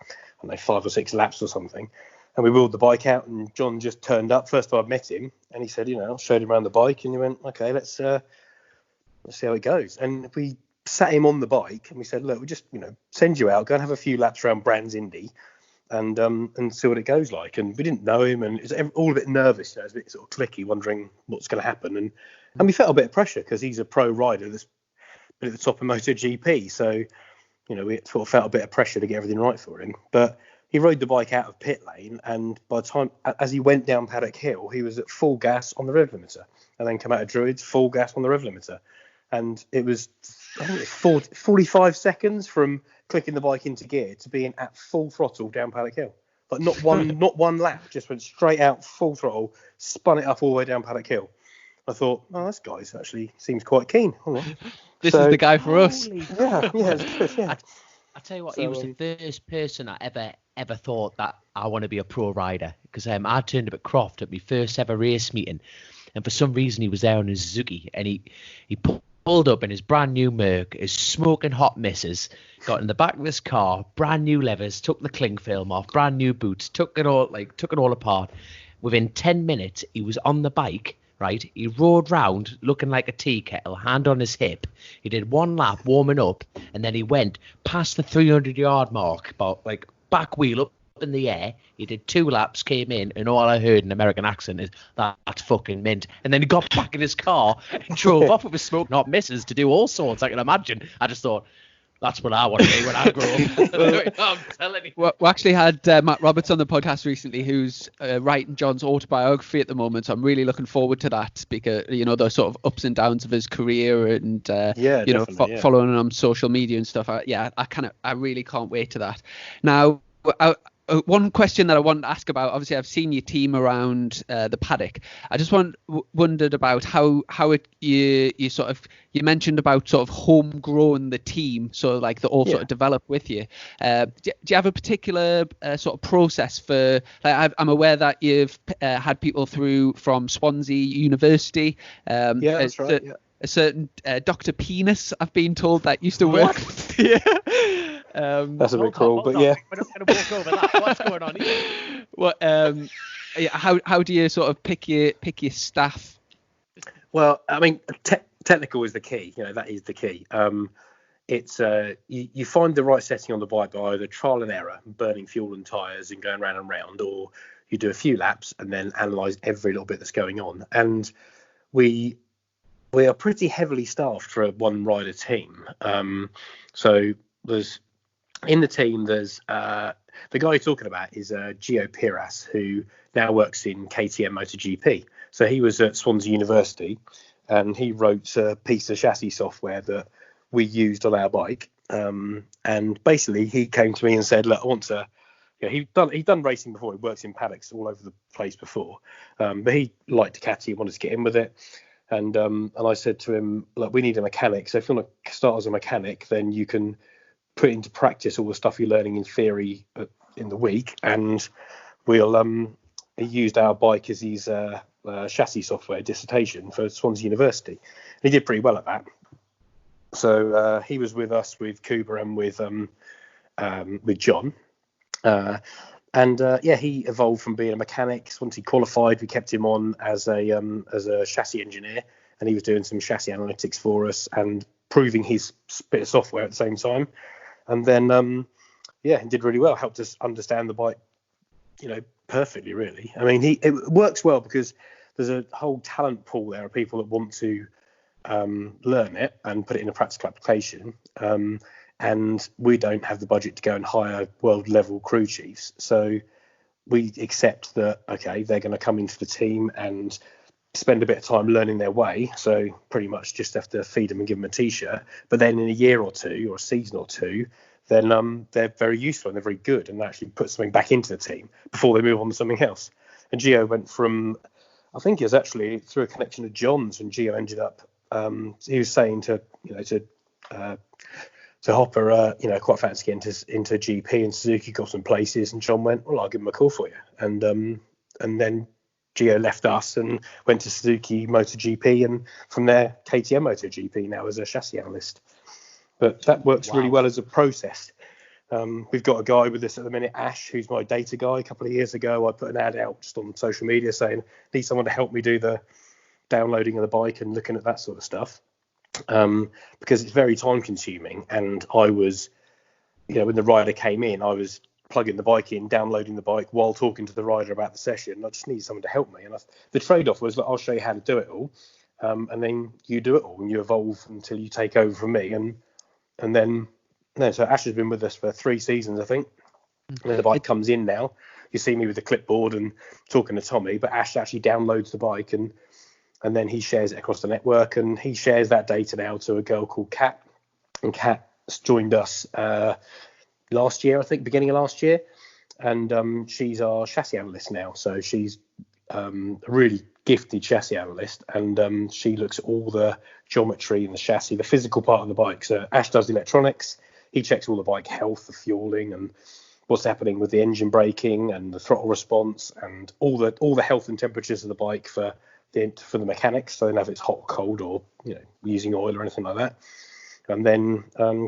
I don't know, 5 or 6 laps or something. And we wheeled the bike out, and John just turned up. First time I met him, and he said, I showed him around the bike, and he went, okay, let's see how it goes. And we sat him on the bike, and we said, look, we'll just, send you out, go and have a few laps around Brands Indy, and see what it goes like. And we didn't know him, and it was all a bit nervous, it was a bit sort of clicky, wondering what's going to happen. And we felt a bit of pressure because he's a pro rider that's been at the top of MotoGP, so we sort of felt a bit of pressure to get everything right for him. But he rode the bike out of pit lane, and by the time, as he went down Paddock Hill, he was at full gas on the rev limiter, and then come out of Druids, full gas on the rev limiter. And it was, I think it was 45 seconds from clicking the bike into gear to being at full throttle down Paddock Hill. Like not one lap, just went straight out full throttle, spun it up all the way down Paddock Hill. I thought, this guy actually seems quite keen. This is the guy for us. Yeah, it's good, yeah. I tell you what, he was the first person I ever thought that I want to be a pro rider, because I turned up at Croft at my first ever race meeting, and for some reason he was there on his Suzuki, and he pulled up in his brand new Merc, his smoking hot missus, got in the back of his car, brand new levers, took the cling film off, brand new boots, took it all apart. Within 10 minutes, he was on the bike. Right, he rode round looking like a tea kettle, hand on his hip. He did 1 lap warming up, and then he went past the 300-yard mark, about like back wheel up in the air. He did 2 laps, came in, and all I heard in an American accent is, that's fucking mint. And then he got back in his car and drove off with his smoking hot missus to do all sorts. I can imagine. I just thought, that's what I want to do when I grow up. I'm telling you. We actually had Matt Roberts on the podcast recently, who's writing John's autobiography at the moment. So I'm really looking forward to that, because the sort of ups and downs of his career, and following him on social media and stuff. I really can't wait to that. Now, one question that I wanted to ask about, obviously I've seen your team around the paddock. I just wondered about how you mentioned about sort of homegrown the team, so like they all sort of develop with you. Do you have a particular sort of process for, like, I'm aware that you've had people through from Swansea University. That's right. A certain Dr. Penis, I've been told, that used to work. Yeah. That's a bit cruel, but yeah. We're not going to walk over that. What's going on here? Well, how do you sort of pick your staff? Well, I mean, technical is the key. That is the key. It's you find the right setting on the bike by either trial and error, burning fuel and tyres and going round and round, or you do a few laps and then analyse every little bit that's going on. And we are pretty heavily staffed for a one rider team. So there's, in the team, there's the guy you're talking about is Gio Piras, who now works in KTM MotoGP. So he was at Swansea University, and he wrote a piece of chassis software that we used on our bike. And basically, he came to me and said, "Look, I want to." Yeah, he'd done racing before. He worked in paddocks all over the place before, but he liked Ducati. He wanted to get in with it, and I said to him, "Look, we need a mechanic. So if you want to start as a mechanic, then you can put into practice all the stuff you're learning in theory in the week, and we'll." He used our bike as his chassis software dissertation for Swansea University. And he did pretty well at that. So he was with us with Cooper and with John. He evolved from being a mechanic. Once he qualified, we kept him on as a chassis engineer, and he was doing some chassis analytics for us and proving his bit of software at the same time. And then he did really well. Helped us understand the bike, perfectly, really. I mean, it works well because there's a whole talent pool there of people that want to learn it and put it in a practical application. And we don't have the budget to go and hire world level crew chiefs. So we accept that, okay, they're going to come into the team and spend a bit of time learning their way. So pretty much just have to feed them and give them a t-shirt. But then in a year or two or a season or two, then they're very useful and they're very good and actually put something back into the team before they move on to something else. And Gio went from, I think it was actually through a connection to John's, and Gio ended up, he was saying to Hopper, quite fancy getting into GP, and Suzuki got some places, and John went, well, I'll give him a call for you. And then Gio left us and went to Suzuki MotoGP, and from there KTM MotoGP now as a chassis analyst. But that works really well as a process. We've got a guy with us at the minute, Ash, who's my data guy. A couple of years ago, I put an ad out just on social media saying, need someone to help me do the downloading of the bike and looking at that sort of stuff. Because it's very time consuming. And I was, when the rider came in, I was plugging the bike in, downloading the bike while talking to the rider about the session. I just needed someone to help me. And the trade-off was that I'll show you how to do it all. And then you do it all and you evolve until you take over from me. And then, so Ash has been with us for 3 seasons, I think. And the bike comes in now. You see me with the clipboard and talking to Tommy, but Ash actually downloads the bike and then he shares it across the network, and he shares that data now to a girl called Kat. And Kat's joined us last year, I think, beginning of last year. And she's our chassis analyst now. So she's a really gifted chassis analyst, and she looks at all the geometry and the chassis, the physical part of the bike. So Ash does the electronics. He checks all the bike health, the fueling, and what's happening with the engine braking and the throttle response, and all the health and temperatures of the bike for the mechanics, so they know if it's hot or cold, or using oil or anything like that. And then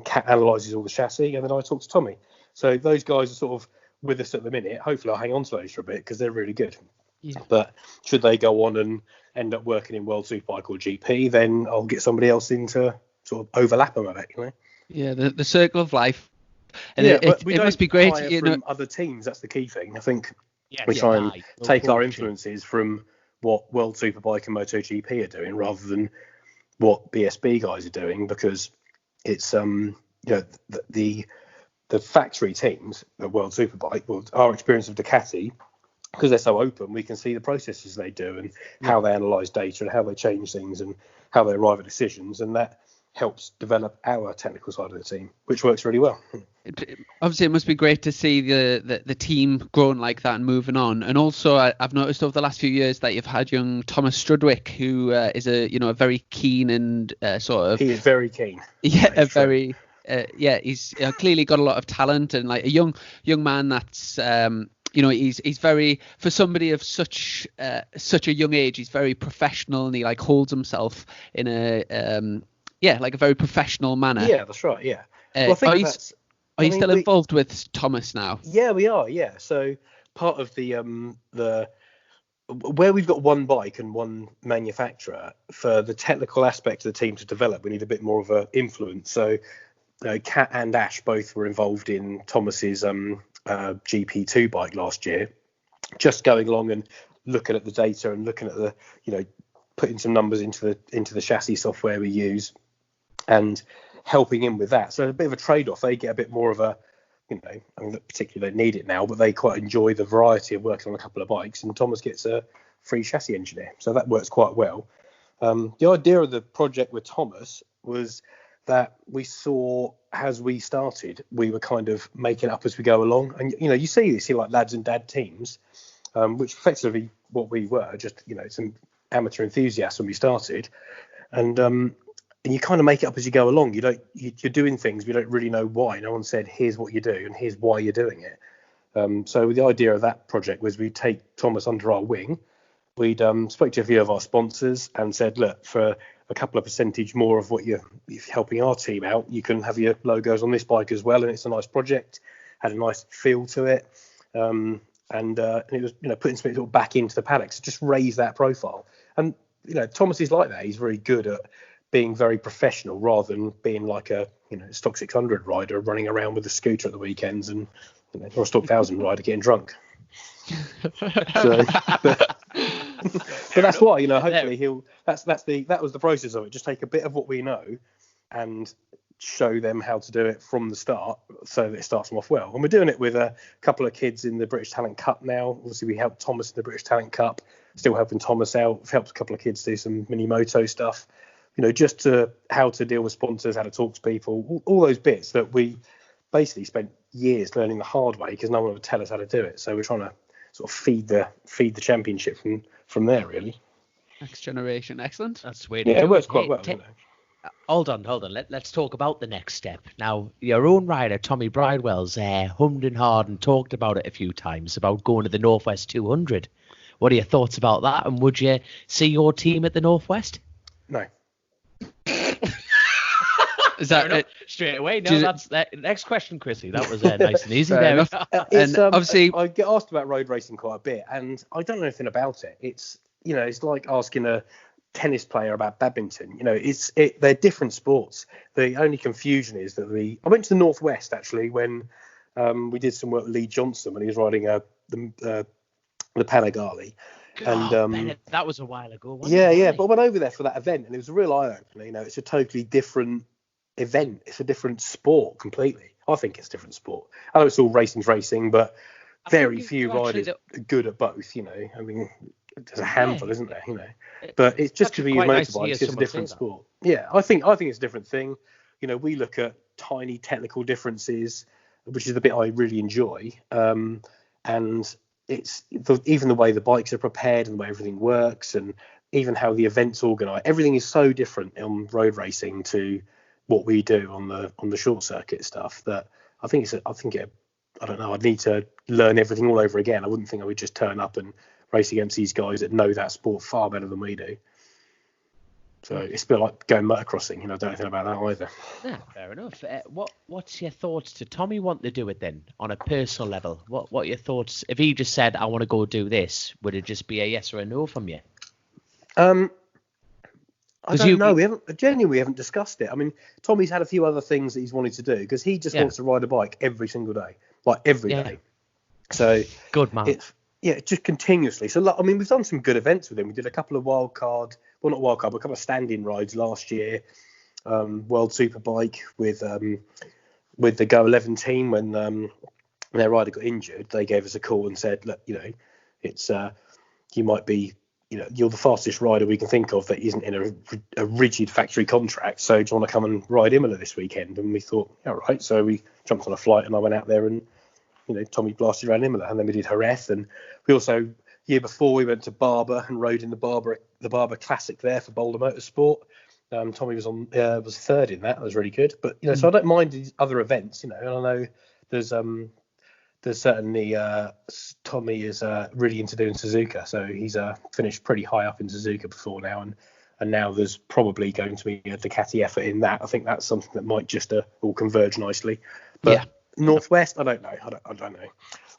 Kat analyzes all the chassis, and then I talk to Tommy. So those guys are sort of with us at the minute. Hopefully I'll hang on to those for a bit because they're really good. Yeah. But should they go on and end up working in World Superbike or GP, then I'll get somebody else in to sort of overlap them a bit, Yeah, the circle of life. And yeah, it must be great. From other teams, that's the key thing. I think we try and take our influences from what World Superbike and MotoGP are doing rather than what BSB guys are doing, because it's the factory teams at World Superbike, our experience of Ducati, because they're so open, we can see the processes they do and how they analyse data and how they change things and how they arrive at decisions, and that helps develop our technical side of the team, which works really well. Obviously, it must be great to see the team growing like that and moving on. And also, I've noticed over the last few years that you've had young Thomas Strudwick, who is a very keen and sort of. He is very keen. Yeah, he's clearly got a lot of talent, and like a young man that's. He's very, for somebody of such a young age, he's very professional, and he like holds himself in a like a very professional manner. Yeah, that's right. Yeah. Well, I think are you still involved with Thomas now? Yeah, we are. Yeah. So part of the where we've got one bike and one manufacturer, for the technical aspect of the team to develop, we need a bit more of an influence. So Kat and Ash both were involved in Thomas's GP2 bike last year, just going along and looking at the data and looking at the putting some numbers into the chassis software we use and helping him with that. So a bit of a trade-off. They get a bit more of a particularly they need it now, but they quite enjoy the variety of working on a couple of bikes, and Thomas gets a free chassis engineer, so that works quite well. The idea of the project with Thomas was that we saw as we started. We were kind of making it up as we go along. And, you see like lads and dad teams, which effectively what we were, just, some amateur enthusiasts when we started. And you kind of make it up as you go along. You're doing things, we don't really know why. No one said, here's what you do and here's why you're doing it. So the idea of that project was we'd take Thomas under our wing. We'd spoke to a few of our sponsors and said, look, for a couple of percentage more of what you're helping our team out, you can have your logos on this bike as well. And it's a nice project, had a nice feel to it. And it was, putting something sort of back into the paddock to just raise that profile. And, Thomas is like that. He's very good at being very professional rather than being like a, stock 600 rider running around with a scooter at the weekends and, or a stock 1000 rider getting drunk. So, but that's why, hopefully that was the process of it. Just take a bit of what we know and show them how to do it from the start so that it starts them off well. And we're doing it with a couple of kids in the British Talent Cup now. Obviously, we helped Thomas in the British Talent Cup, still helping Thomas out. We've helped a couple of kids do some mini moto stuff, just how to deal with sponsors, how to talk to people, all those bits that we basically spent years learning the hard way because no one would tell us how to do it. So we're trying to sort of feed the championship from there, really. Next generation, excellent. That's weird. Yeah, it works quite well. Hold on. Let's talk about the next step. Now, your own rider, Tommy Bridewell's hummed and hawed and talked about it a few times about going to the Northwest 200. What are your thoughts about that? And would you see your team at the Northwest? No. Is that it? Straight away? No, that's that. Next question, Chrissy. That was nice and easy there. And obviously, I get asked about road racing quite a bit, and I don't know anything about it. It's it's like asking a tennis player about badminton. They're different sports. The only confusion is that I went to the Northwest actually when we did some work with Lee Johnson when he was riding the Panigale. And that was a while ago. But I went over there for that event, and it was a real eye opener. It's a totally different event. It's a different sport completely. I think it's a different sport. I know it's all racing, but very few riders are good at both. I mean, there's a handful, isn't there? But it's just to be a motorbike. It's just a different sport. Yeah, I think it's a different thing. We look at tiny technical differences, which is the bit I really enjoy. And it's even the way the bikes are prepared and the way everything works, and even how the events organised. Everything is so different on road racing to what we do on the short circuit stuff that I don't know. I'd need to learn everything all over again. I wouldn't think I would just turn up and race against these guys that know that sport far better than we do. So it's a bit like going motocrossing. I don't know anything about that either. Yeah, fair enough. What's your thoughts? To Tommy want to do it then on a personal level? What are your thoughts? If he just said, I want to go do this, would it just be a yes or a no from you? I don't know. We haven't discussed it. I mean, Tommy's had a few other things that he's wanted to do because he just wants to ride a bike every single day, like every day. So good man. It's just continuously. So I mean, we've done some good events with him. We did a couple of not wildcard, but a couple of stand-in rides last year. World Superbike with the Go 11 team when their rider got injured. They gave us a call and said, look, it's you might be. You're the fastest rider we can think of that isn't in a rigid factory contract. So do you want to come and ride Imola this weekend? And we thought, all right. So we jumped on a flight and I went out there and, Tommy blasted around Imola. And then we did Jerez. And we also, year before, we went to Barber and rode in the Barber Classic there for Boulder Motorsport. Tommy was third in that. That was really good. But, so I don't mind these other events, and I know there's certainly Tommy is really into doing Suzuka, so he's finished pretty high up in Suzuka before now, and now there's probably going to be a Ducati effort in that. I think that's something that might just all converge nicely. But Northwest, I don't know. I don't know.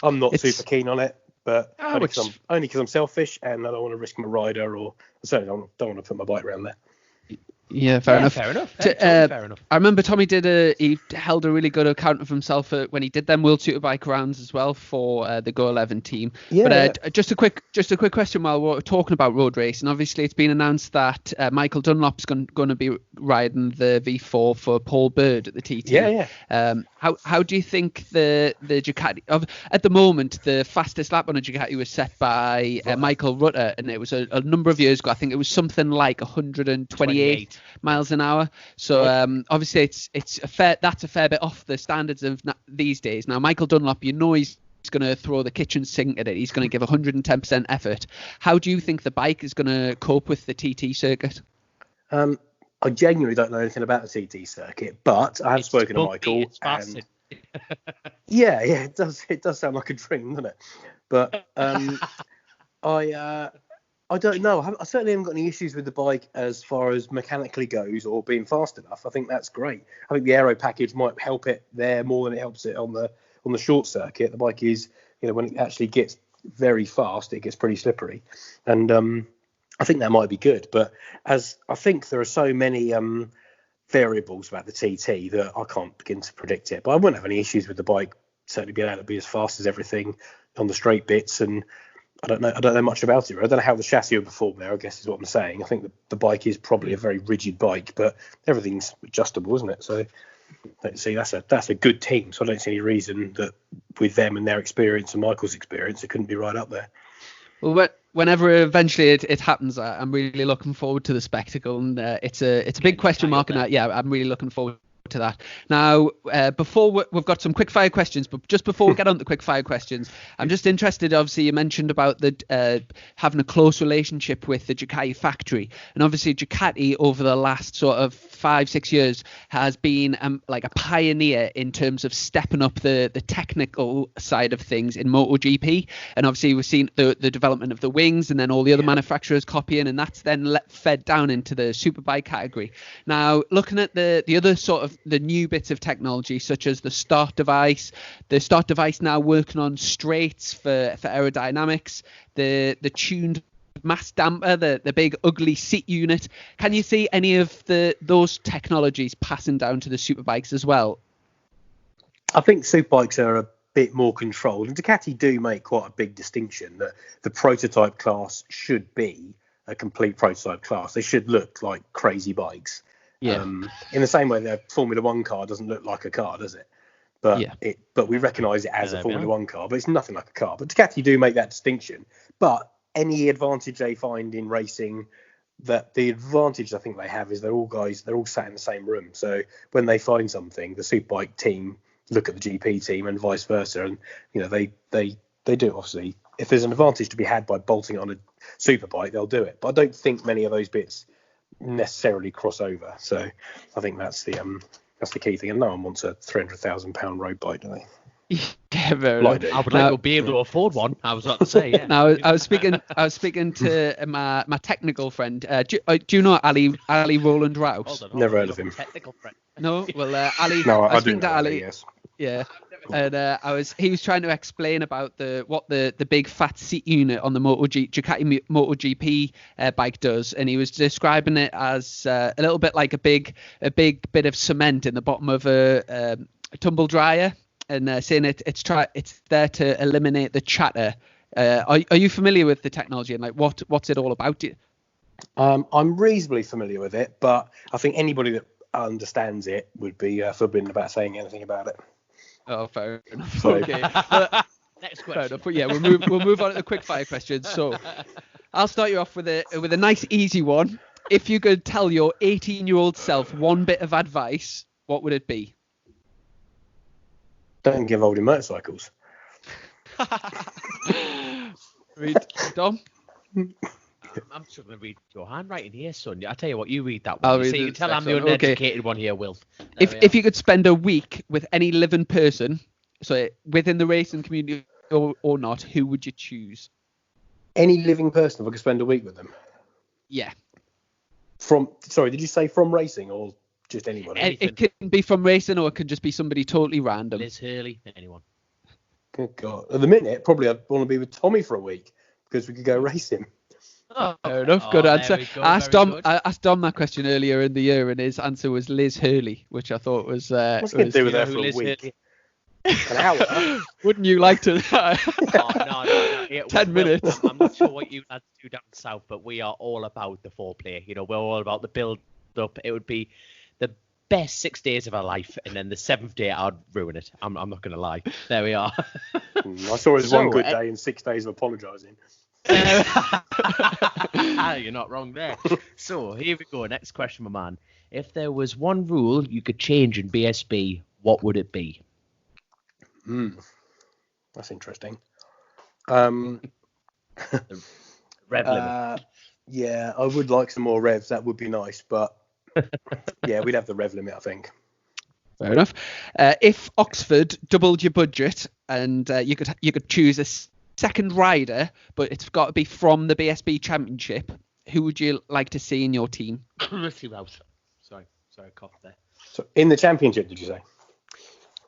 I'm not super keen on it, but only because I'm selfish and I don't want to risk my rider, or I certainly don't want to put my bike around there. Yeah, fair enough. Fair enough. Fair enough. I remember Tommy he held a really good account of himself when he did them World Superbike rounds as well for the Go 11 team. Yeah. But just a quick question while we're talking about road racing. Obviously, it's been announced that Michael Dunlop's going to be riding the V4 for Paul Bird at the TT. Yeah. How do you think the Ducati at the moment, the fastest lap on a Ducati was set by Michael Rutter, and it was a number of years ago. I think it was something like 128. miles an hour. So obviously that's a fair bit off the standards of these days. Now, Michael Dunlop, he's going to throw the kitchen sink at it. He's going to give 110% effort. How do you think the bike is going to cope with the TT circuit? I genuinely don't know anything about the TT circuit, but I have spoken to Michael. And yeah, it does sound like a dream, doesn't it? But I don't know. I certainly haven't got any issues with the bike as far as mechanically goes or being fast enough. I think that's great. I think the aero package might help it there more than it helps it on the short circuit. The bike is, when it actually gets very fast, it gets pretty slippery, and I think that might be good. But as I think there are so many variables about the TT that I can't begin to predict it. But I wouldn't have any issues with the bike certainly being able to be as fast as everything on the straight bits. And I don't know much about it. I don't know how the chassis will perform there, I guess is what I'm saying. I think the bike is probably a very rigid bike, but everything's adjustable, isn't it? So let's see, that's a good team. So I don't see any reason that with them and their experience and Michael's experience, it couldn't be right up there. Well, whenever eventually it happens, I'm really looking forward to the spectacle, and it's a big question mark, and I'm really looking forward to that. Now, before we've got some quick fire questions, but just before we get on to the quick fire questions, I'm just interested. Obviously, you mentioned about the having a close relationship with the Ducati factory, and obviously Ducati over the last sort of 5-6 years has been like a pioneer in terms of stepping up the technical side of things in MotoGP. And obviously we've seen the development of the wings, and then all the other manufacturers copying, and that's then fed down into the superbike category. Now, looking at the other sort of the new bits of technology, such as the start device now working on straights for aerodynamics, the tuned mass damper, the big ugly seat unit. Can you see any of those technologies passing down to the superbikes as well? I think superbikes are a bit more controlled, and Ducati do make quite a big distinction that the prototype class should be a complete prototype class. They should look like crazy bikes. Yeah. In the same way that a Formula One car doesn't look like a car, does it? But we recognise it as a Formula One car, but it's nothing like a car. But Ducati do make that distinction. But any advantage they find in racing, that the advantage I think they have is they're all sat in the same room. So when they find something, the Superbike team look at the GP team and vice versa, and they do. Obviously, if there's an advantage to be had by bolting on a Superbike, they'll do it. But I don't think many of those bits necessarily cross over. So I think that's the key thing. And no one wants a £300,000 road bike, do they? Yeah, very right. I would like to be able to afford one. I was about to say, yeah. Now, I was speaking to my technical friend. Do you know Ali Roland Rouse? Never heard of him. Technical friend. No, well, Ali. No, I do know Ali. Yes. Yeah, and he was trying to explain about what the big fat seat unit on the Ducati MotoGP bike does, and he was describing it as a little bit like a big bit of cement in the bottom of a tumble dryer, and saying it's there to eliminate the chatter. Are you familiar with the technology, and like what's it all about? I'm reasonably familiar with it, but I think anybody that understands it would be forbidden about saying anything about it. Oh, fair enough. Okay. Next question. Fair enough. But yeah, we'll move on to the quick fire questions. So I'll start you off with a nice easy one. If you could tell your 18-year-old self one bit of advice, what would it be? Don't get involved in motorcycles. Read, Dom. I'm struggling to read your handwriting here, son. I tell you what, you read that one. So you can tell I'm the uneducated one here, Wilf. If you could spend a week with any living person, so within the racing community or not, who would you choose? Any living person, if I could spend a week with them? Yeah. Sorry, did you say from racing or just anybody? It can be from racing, or it could just be somebody totally random. Liz Hurley, anyone. Good God. At the minute, probably I'd want to be with Tommy for a week because we could go racing. Oh, fair enough. Good answer. I asked Dom that question earlier in the year, and his answer was Liz Hurley, which I thought was. What's going to do with her for a week? An hour? Wouldn't you like to? No. 10 minutes. I'm not sure what you lads do down south, but we are all about the foreplay. We're all about the build up. It would be the best 6 days of our life, and then the 7th day I'd ruin it. I'm not going to lie. There we are. I saw it as one good day and 6 days of apologising. You're not wrong there. So here we go. Next question, my man. If there was one rule you could change in BSB, what would it be? That's interesting. The rev limit. Yeah, I would like some more revs. That would be nice, but yeah, we'd have the rev limit, I think. Fair enough. If Oxford doubled your budget and you could choose a second rider, but it's got to be from the BSB Championship, who would you like to see in your team? Sorry, cough there. So in the championship, did you say?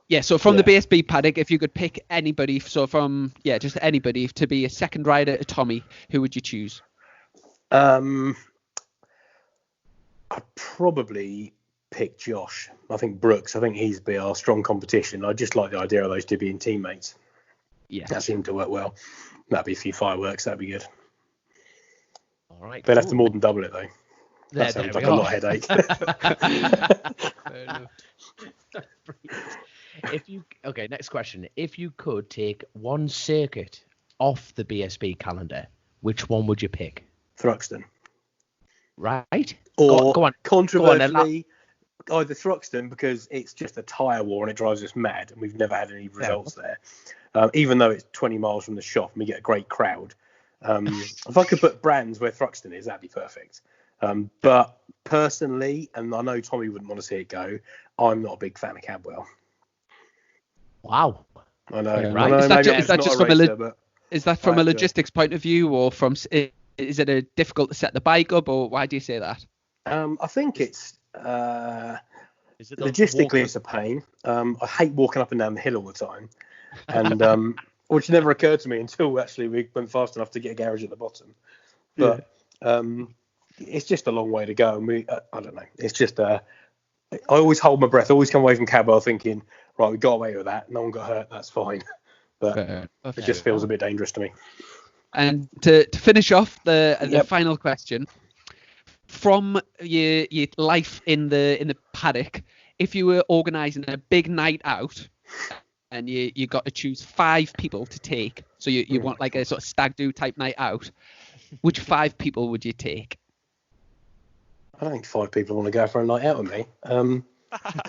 Yeah, so from the BSB paddock, if you could pick anybody, just anybody to be a second rider to Tommy, who would you choose? I'd probably pick Josh. I think Brooks. I think he's be our strong competition. I just like the idea of those two being teammates. Yeah, that seemed to work well. That'd be a few fireworks. That'd be good. All right. They'd have to more than double it though. That sounds like a lot of headache. Fair enough. Next question. If you could take one circuit off the BSB calendar, which one would you pick? Thruxton. Right. Or go on. Controversially, either Thruxton because it's just a tyre war and it drives us mad, and we've never had any results there. Even though it's 20 miles from the shop and we get a great crowd. If I could put Brands where Thruxton is, that'd be perfect. But personally, and I know Tommy wouldn't want to see it go, I'm not a big fan of Cadwell. Wow. I know. Right. I know Is that from a logistics point of view, or is it difficult to set the bike up, or why do you say that? I think it's logistically it's a pain. I hate walking up and down the hill all the time, and which never occurred to me until actually we went fast enough to get a garage at the bottom. But it's just a long way to go, and I don't know. It's just I always hold my breath. I always come away from Cadwell thinking, right, we got away with that. No one got hurt. That's fine. But it just feels a bit dangerous to me. And to finish off the final question, from your life in the paddock, if you were organising a big night out and you got to choose 5 people to take, so you want like a sort of stag do type night out, which 5 people would you take? I don't think 5 people want to go for a night out with me.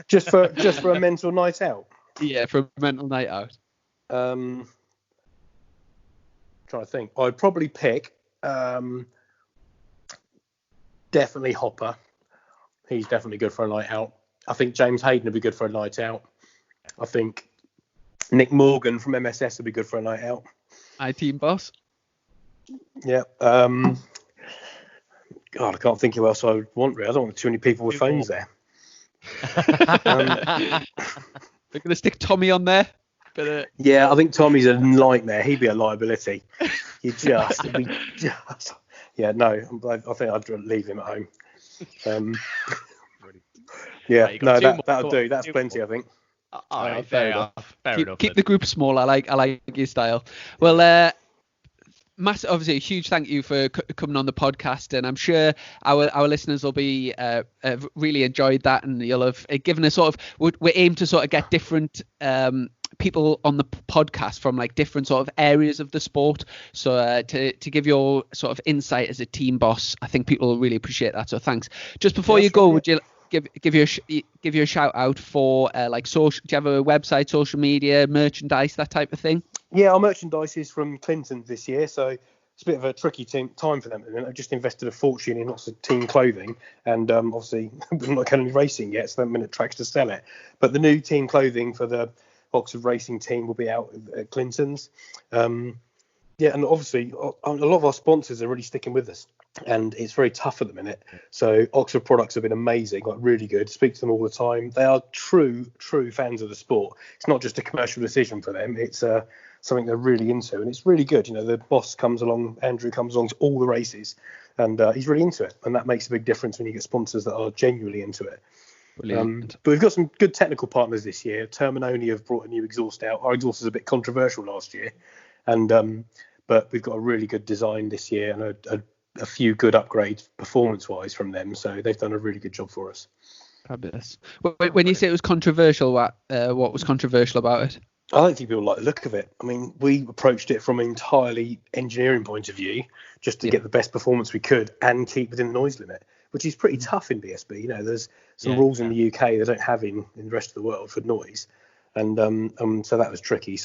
Just for a mental night out. Yeah, for a mental night out. Trying to think. I'd probably pick definitely Hopper. He's definitely good for a night out. I think James Hayden would be good for a night out. I think Nick Morgan from MSS would be good for a night out. My team boss. Yeah. God, I can't think who else I would want really. I don't want too many people with phones there. They're going to stick Tommy on there. But, yeah, I think Tommy's a nightmare. He'd be a liability. Yeah, no, I think I'd leave him at home. That'll do. That's plenty, I think. All right, fair enough. Keep the group small. I like your style. Well, obviously a huge thank you for coming on the podcast, and I'm sure our listeners will be really enjoyed that, and you'll have given us sort of we aim to sort of get different people on the podcast from like different sort of areas of the sport, so to give your sort of insight as a team boss, I think people will really appreciate that, so thanks. Just before you go, would you give you a shout out for like social? Do you have a website, social media, merchandise, that type of thing? Yeah, our merchandise is from Clinton's this year, so it's a bit of a tricky time for them. I've just invested a fortune in lots of team clothing, and obviously we're not going to be racing yet, so there haven't been tracks to sell it. But the new team clothing for the Oxford racing team will be out at Clinton's. And obviously a lot of our sponsors are really sticking with us, and it's very tough at the minute. So Oxford products have been amazing, like really good. Speak to them all the time. They are true fans of the sport. It's not just a commercial decision for them. It's something they're really into, and it's really good. You know, the boss comes along, Andrew comes along to all the races, and he's really into it, and that makes a big difference when you get sponsors that are genuinely into it. But we've got some good technical partners this year. Terminoni have brought a new exhaust out. Our exhaust was a bit controversial last year, and but we've got a really good design this year and a few good upgrades performance-wise from them. So they've done a really good job for us. Fabulous. When you say it was controversial, what was controversial about it? I don't think people like the look of it. I mean, we approached it from an entirely engineering point of view, just to get the best performance we could and keep within the noise limit, which is pretty tough in BSB. You know, there's some rules in the UK they don't have in the rest of the world for noise, and so that was tricky.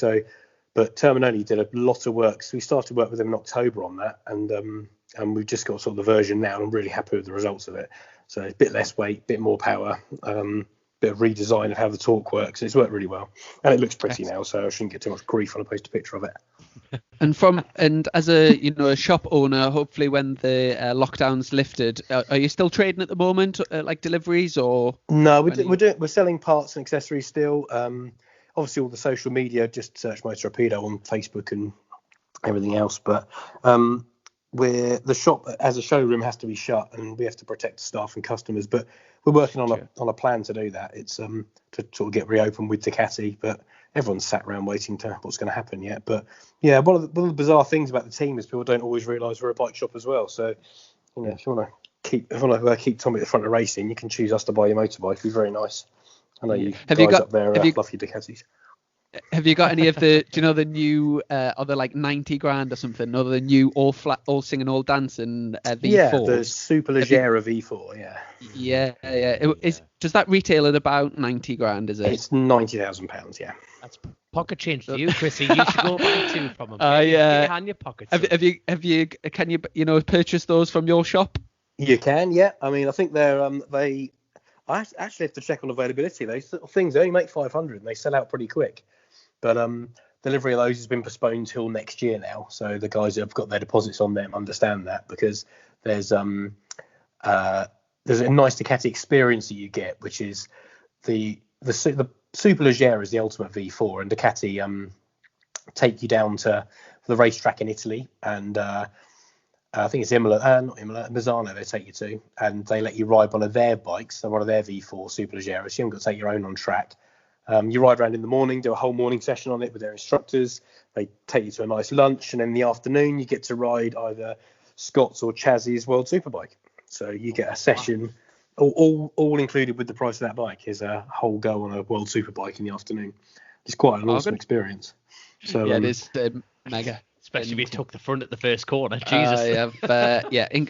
But Terminoni did a lot of work. So we started work with them in October on that, and we've just got sort of the version now, and I'm really happy with the results of it. So a bit less weight, bit more power, bit of redesign of how the torque works. It's worked really well, and it looks pretty now, so I shouldn't get too much grief when I post a picture of it. And as a shop owner, hopefully when the lockdown's lifted, are you still trading at the moment, like deliveries or? No, we're selling parts and accessories still. Obviously all the social media, just search Motor Torpedo on Facebook and everything else. But the shop as a showroom has to be shut, and we have to protect staff and customers. But we're working on a plan to do that. It's to sort of get reopened with Ducati, but everyone's sat around waiting to what's going to happen yet. But yeah, one of the bizarre things about the team is people don't always realise we're a bike shop as well. So if you want to keep Tommy at the front of racing, you can choose us to buy your motorbike. It'd be very nice. I know you guys up there love your Ducatis. Have you got any of the? Do you know the new? Are they like 90 grand or something? Or the new all singing, all dancing V4? Yeah, the Superleggera V4. Yeah. Does that retail at about 90 grand? Is it? It's £90,000. Yeah. That's pocket change for you, Chrissy. You should go buy two from them. Yeah. Get your hand in your pocket. Can you purchase those from your shop? You can, yeah. I mean, I think they're I actually have to check on availability. Those things only make 500 and they sell out pretty quick. But delivery of those has been postponed till next year now. So the guys that have got their deposits on them understand that, because there's a nice Ducati experience that you get, which is the Superleggera is the ultimate V4, and Ducati take you down to the racetrack in Italy, and I think it's Misano they take you to, and they let you ride one of their bikes, so one of their V4 Superleggeras. You haven't got to take your own on track. You ride around in the morning, do a whole morning session on it with their instructors. They take you to a nice lunch, and in the afternoon you get to ride either Scott's or Chaz's World Superbike. So you get a session, all included with the price of that bike is a whole go on a World Superbike in the afternoon. It's quite an awesome experience. So it is mega. Especially if you took the front at the first corner. Jesus.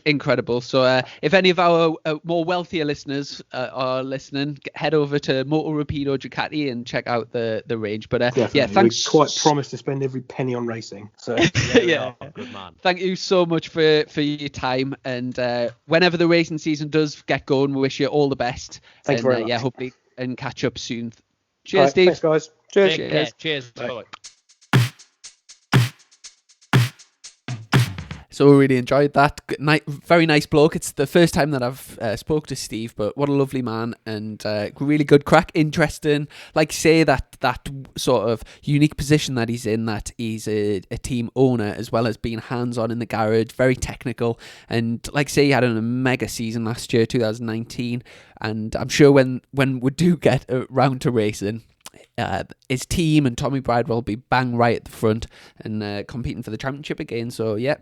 Incredible. So if any of our more wealthier listeners are listening, head over to Moto Rapido Ducati and check out the range. But thanks. We quite promise to spend every penny on racing. So good man. Thank you so much for your time. And whenever the racing season does get going, we wish you all the best. Thanks very much. Yeah, hopefully and catch up soon. Cheers, Steve. Thanks, guys. Cheers. Cheers. Bye. So we really enjoyed that. Very nice bloke. It's the first time that I've spoke to Steve, but what a lovely man, and really good crack, interesting. Like say that sort of unique position that he's in, that he's a team owner as well as being hands-on in the garage, very technical. And like say he had a mega season last year, 2019, and I'm sure when we do get around to racing, his team and Tommy Bridewell will be bang right at the front and competing for the championship again. So yeah,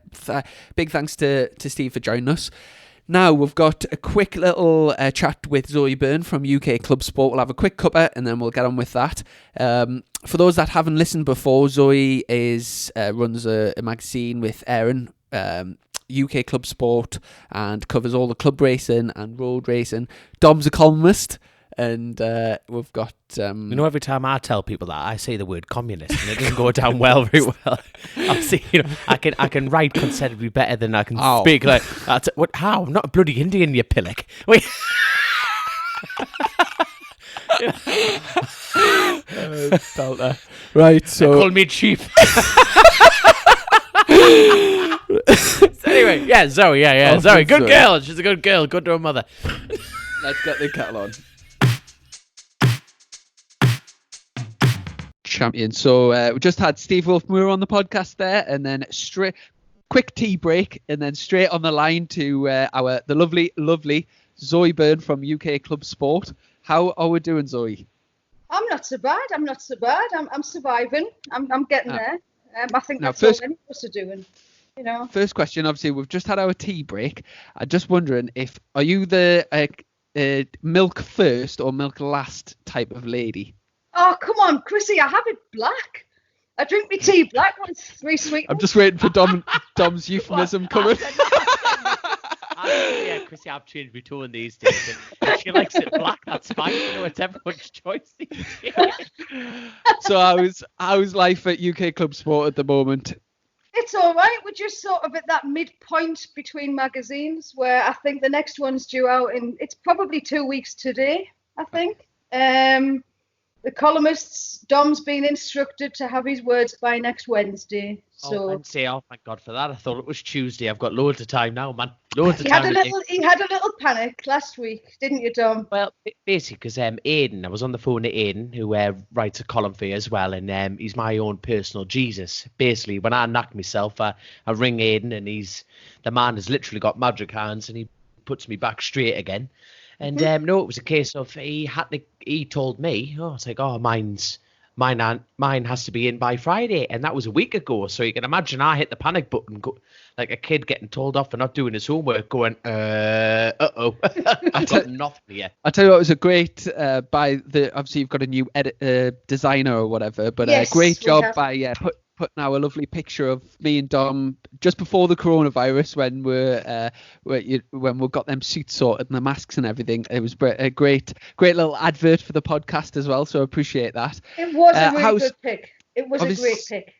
big thanks to Steve for joining us. Now we've got a quick little chat with Zoe Byrne from UK Club Sport. We'll have a quick cuppa and then we'll get on with that. For those that haven't listened before, Zoe runs a magazine with Aaron, UK Club Sport, and covers all the club racing and road racing. Dom's a columnist. And we've got... every time I tell people that, I say the word communist, and it doesn't go down very well. Obviously, I can write considerably better than I can speak. Like, what? How? I'm not a bloody Indian, you pillock. Wait. Right, so... They call me chief. So anyway, Zoe, Zoe. Good girl. She's a good girl. Good to her mother. Let's get the kettle on. Champion. So we just had Steve Wilf Moore on the podcast there, and then quick tea break, and then straight on the line to the lovely Zoe Byrne from UK Club Sport. How are we doing, Zoe? I'm not so bad. I'm surviving. I'm getting there. I think that's all any of us are doing. First question. Obviously, we've just had our tea break. I'm just wondering are you the milk first or milk last type of lady? Oh, come on, Chrissy, I have it black. I drink my tea black when it's 3 sweet. I'm just waiting for Dom's euphemism coming. Yeah, Chrissy, I've changed my tone these days. And if she likes it black, that's fine. It's everyone's choice these days. So how's life at UK Club Sport at the moment? It's all right. We're just sort of at that midpoint between magazines where I think the next one's due out it's probably 2 weeks today, I think. The columnists, Dom's been instructed to have his words by next Wednesday. So Wednesday, thank God for that. I thought it was Tuesday. I've got loads of time now, man. Loads of he time. He had a little panic last week, didn't you, Dom? Well, basically, because Aidan, I was on the phone to Aidan, who writes a column for you as well, and he's my own personal Jesus. Basically, when I knock myself, I ring Aidan, and the man has literally got magic hands, and he puts me back straight again. And no, it was a case of he told me, it's like, mine has to be in by Friday, and that was a week ago. So you can imagine I hit the panic button, like a kid getting told off for not doing his homework, going, uh-oh, I've got nothing yet. I tell you what, it was a great obviously you've got a new designer or whatever, but yes, a great job by putting out a lovely picture of me and Dom just before the coronavirus when we got them suits sorted and the masks and everything. It was a great little advert for the podcast as well, so I appreciate that. It was a really good pick. It was a great pick.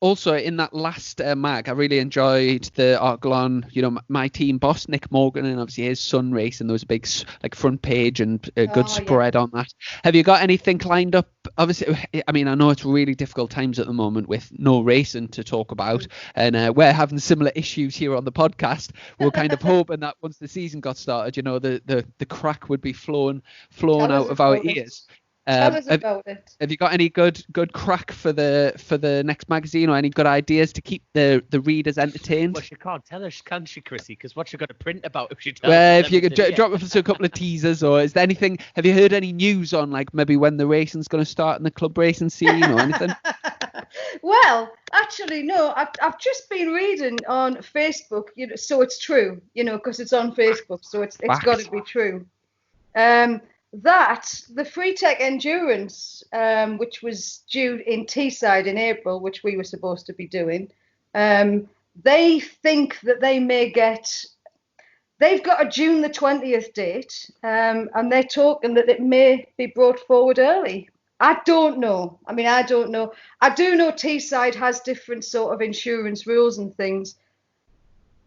Also, in that last mag, I really enjoyed the article on, my team boss, Nick Morgan, and obviously his son race, and there was a big front page and a good spread on that. Have you got anything lined up? Obviously, I mean, I know it's really difficult times at the moment with no racing to talk about, and we're having similar issues here on the podcast. We're kind of hoping that once the season got started, the crack would be flowing out of our ears. Tell us about it. Have you got any good crack for the next magazine, or any good ideas to keep the readers entertained? Well, she can't tell us, can she, Chrissy? Because what's she got to print about if she tells us? Well, if you could drop us a couple of teasers, or is there anything? Have you heard any news on maybe when the racing's going to start in the club racing scene or anything? Well, actually, no. I've just been reading on Facebook, so it's true, because it's on Facebook, so it's got to be true. That the Free Tech Endurance, which was due in Teesside in April, which we were supposed to be doing, they think that they've got a June the 20th date, and they're talking that it may be brought forward early. I don't know. I don't know. I do know Teesside has different sort of insurance rules and things,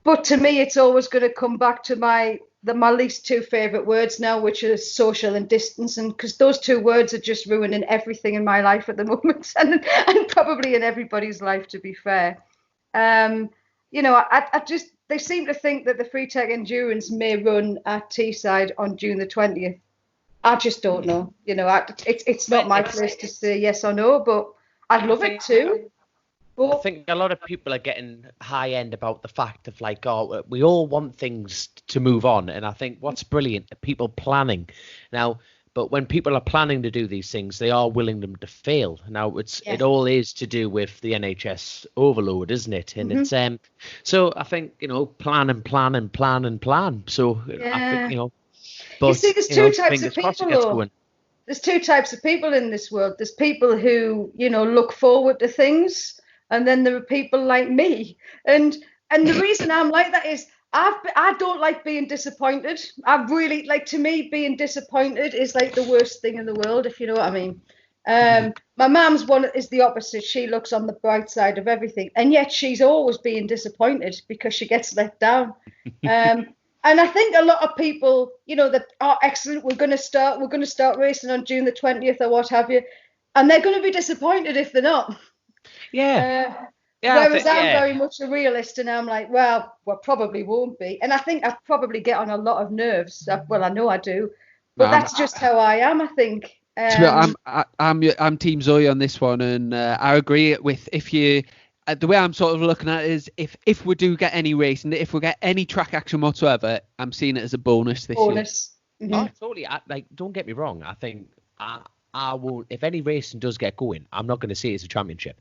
but to me, it's always going to come back to my least two favourite words now, which are social and distancing, because those two words are just ruining everything in my life at the moment, and probably in everybody's life, to be fair. They seem to think that the Free Tech Endurance may run at Teesside on June the 20th. I just don't know. It's not my place to say yes or no, but I'd love it too. I think a lot of people are getting high end about the fact of we all want things to move on. And I think what's brilliant, people planning now, but when people are planning to do these things, they are willing them to fail. Now it all is to do with the NHS overload, isn't it? And it's, so I think, plan and plan and plan and plan. So I think, but you see, there's two types of people though. There's two types of people in this world. There's people who, look forward to things. And then there are people like me. And the reason I'm like that is I don't like being disappointed. To me, being disappointed is like the worst thing in the world, if you know what I mean. My mum's is the opposite. She looks on the bright side of everything. And yet she's always being disappointed because she gets let down. And I think a lot of people, that are excellent. We're going to start racing on June the 20th or what have you. And they're going to be disappointed if they're not. Whereas I'm very much a realist, and I'm like, well, probably won't be. And I think I probably get on a lot of nerves. Well, I know I do, but that's just how I am, I think. I'm Team Zoe on this one, and I agree with the way I'm sort of looking at it is if we do get any race and if we get any track action whatsoever, I'm seeing it as a bonus this year. Mm-hmm. Oh, totally. Don't get me wrong. I think I won't. If any racing does get going, I'm not going to see it as a championship.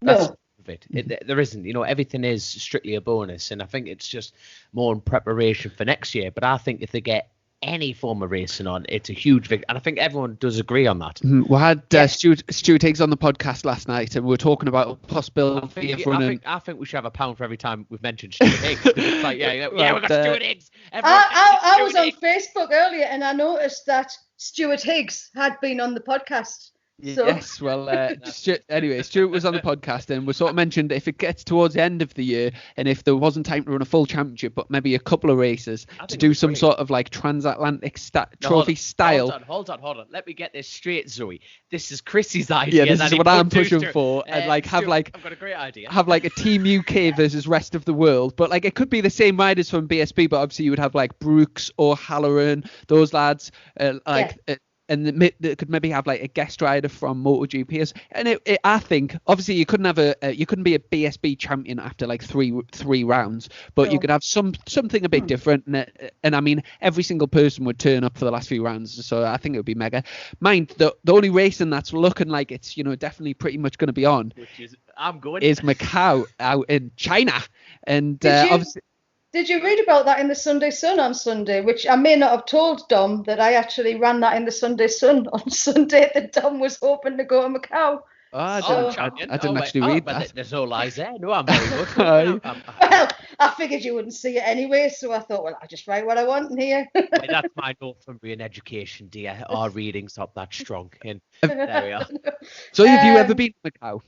That's it. There isn't, everything is strictly a bonus, and I think it's just more in preparation for next year. But I think if they get any form of racing on, it's a huge victory. And I think everyone does agree on that. We had Stuart Higgs on the podcast last night, and we were talking about the possibility of running. I think we should have £1 for every time we've mentioned Stuart Higgs. It's like, we've got Stuart Higgs. I was on Facebook earlier, and I noticed that Stuart Higgs had been on the podcast. So. Yes, well, Stuart was on the podcast, and we sort of mentioned if it gets towards the end of the year, and if there wasn't time to run a full championship, but maybe a couple of races to do some sort of like transatlantic trophy style. Hold on. Let me get this straight, Zoe. This is Chrissy's idea. Yeah, this is what I'm pushing for, and I've got a great idea. Have like a Team UK versus rest of the world, but like it could be the same riders from BSB, but obviously you would have like Brooks or Halloran, those lads, and they could maybe have like a guest rider from MotoGP. And I think obviously you couldn't be a BSB champion after like three rounds, but you could have something a bit different. And I mean, every single person would turn up for the last few rounds, so I think it would be mega. Mind the only racing that's looking like it's definitely pretty much going to be on, which is Macau out in China, and obviously. Did you read about that in the Sunday Sun on Sunday? Which I may not have told Dom that I actually ran that in the Sunday Sun on Sunday. That Dom was hoping to go to Macau. I didn't actually read that. There's no lies there. No, I'm very good. Well, I figured you wouldn't see it anyway, so I thought, well, I'll just write what I want in here. That's my Northumbrian education, dear. Our reading's not that strong. And there we are. So have you ever been to Macau?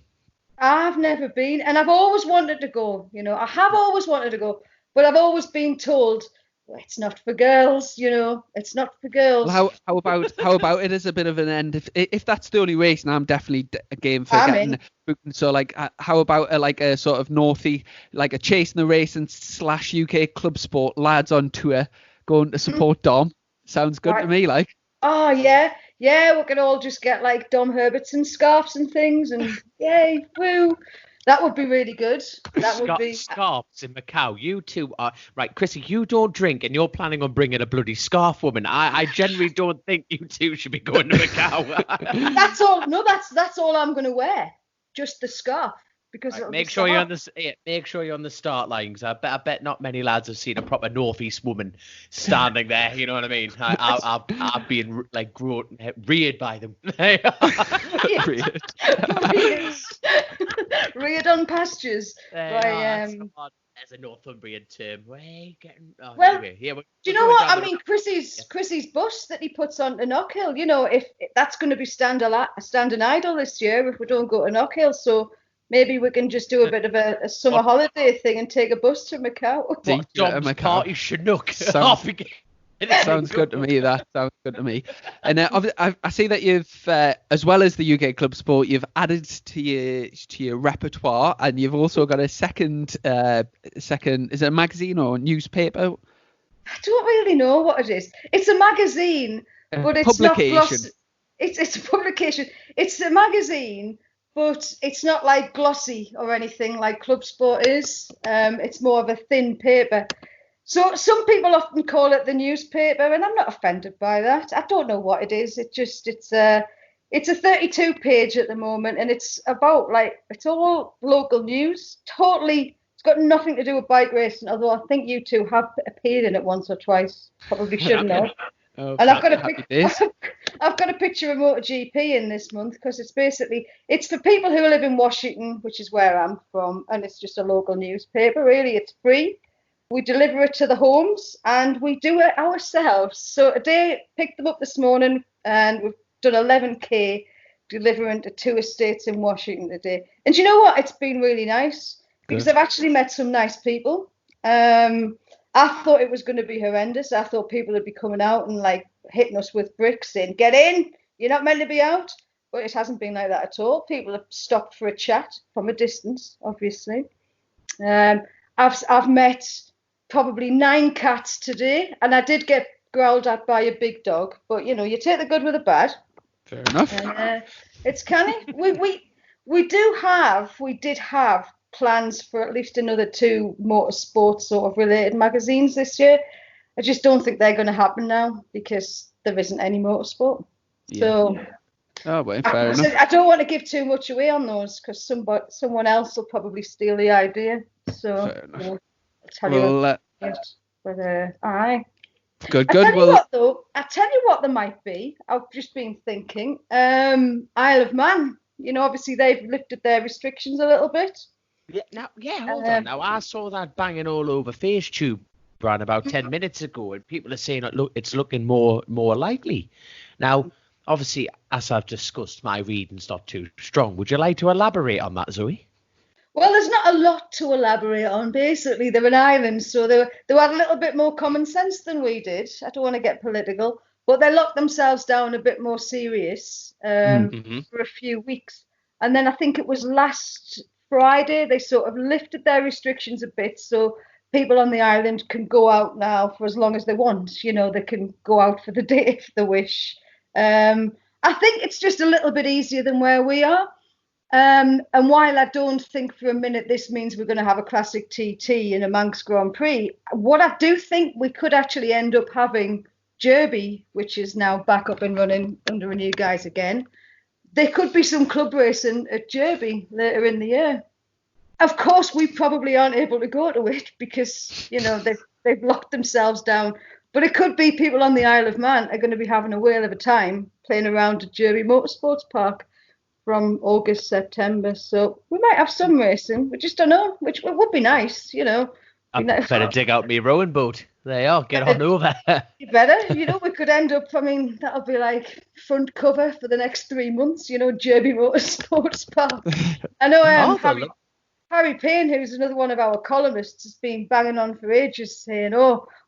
I've never been, and I've always wanted to go. I have always wanted to go. But I've always been told, well, it's not for girls, it's not for girls. Well, how about it as a bit of an end? If that's the only race, and I'm definitely a game for getting booked. So like, how about a sort of Northie, like a chasing the race and / UK club sport lads on tour going to support Dom? Sounds good to me, like. Oh yeah, we could all just get like Dom Herbertson scarves and things, and yay, woo. That would be really good. That would be scarves in Macau. You two are right, Chrissy. You don't drink, and you're planning on bringing a bloody scarf, woman. I generally don't think you two should be going to Macau. That's all. No, that's all I'm going to wear. Just the scarf, because make sure you're on the start line. Because I bet not many lads have seen a proper northeast woman standing there. You know what I mean? I've been like reared by them. Reared on pastures. As a Northumbrian term. Anyway, do you know what? I mean, Chrissy's bus that he puts on to Knockhill, if that's going to be standing idle this year if we don't go to Knockhill, so maybe we can just do a bit of a summer holiday thing and take a bus to Macau. Dom's party Chinook. Sounds good to me. That sounds good to me. And I see that you've, as well as the UK club sport, you've added to your repertoire, and you've also got a second. Is it a magazine or a newspaper? I don't really know what it is. It's a magazine, but it's not glossy. It's a publication. It's a magazine, but it's not like glossy or anything like Club Sport is. It's more of a thin paper. So some people often call it the newspaper, and I'm not offended by that. I don't know what it is. It's a 32 page at the moment, and it's about it's all local news. Totally, it's got nothing to do with bike racing. Although I think you two have appeared in it once or twice. Probably shouldn't have. And I've got a picture of MotoGP in this month because it's for people who live in Washington, which is where I'm from, and it's just a local newspaper. Really, it's free. We deliver it to the homes, and we do it ourselves. So today, picked them up this morning, and we've done 11k delivering to 2 estates in Washington today. And you know what? It's been really nice because I've actually met some nice people. I thought it was going to be horrendous. I thought people would be coming out and hitting us with bricks saying, "Get in, you're not meant to be out." But it hasn't been like that at all. People have stopped for a chat from a distance, obviously. I've met probably 9 cats today, and I did get growled at by a big dog, but you take the good with the bad. Fair enough. And, it's canny. We did have plans for at least another 2 motorsport sort of related magazines this year. I just don't think they're going to happen now because there isn't any motorsport. Yeah. So fair enough. I don't want to give too much away on those because someone else will probably steal the idea. So fair enough. I'll tell you what. Aye. Good. I tell you Well, what, though. I tell you what, there might be. I've just been thinking. Isle of Man. Obviously they've lifted their restrictions a little bit. Hold on. Now, I saw that banging all over FaceTube around about 10 minutes ago, and people are saying it's looking more likely. Now, obviously, as I've discussed, my reading's not too strong. Would you like to elaborate on that, Zoe? Well, there's not a lot to elaborate on. Basically, they're an island, so they had a little bit more common sense than we did. I don't want to get political, but they locked themselves down a bit more serious for a few weeks. And then I think it was last Friday, they sort of lifted their restrictions a bit, so people on the island can go out now for as long as they want. They can go out for the day if they wish. I think it's just a little bit easier than where we are. And while I don't think for a minute this means we're going to have a classic TT in a Manx Grand Prix, what I do think we could actually end up having Derby, which is now back up and running under a new guise again. There could be some club racing at Derby later in the year. Of course, we probably aren't able to go to it because, they've locked themselves down. But it could be people on the Isle of Man are going to be having a whale of a time playing around at Derby Motorsports Park from August, September. So we might have some racing. We just don't know, which would be nice, I better dig out my rowing boat. There you are, get on over. You better, we could end up, that'll be like front cover for the next 3 months, Derby Motorsports Park. I know Harry Payne, who's another one of our columnists, has been banging on for ages saying,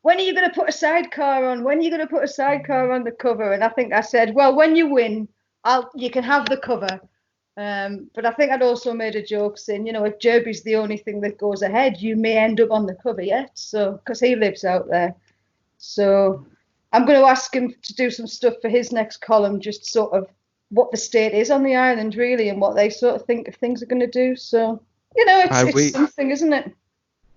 when are you going to put a sidecar on? When are you going to put a sidecar on the cover? And I think I said, well, when you win, you can have the cover. But I think I'd also made a joke saying, if Derby's the only thing that goes ahead, you may end up on the cover yet. So, because he lives out there. So I'm going to ask him to do some stuff for his next column, just sort of what the state is on the island, really, and what they sort of think things are going to do. So, it's something, isn't it?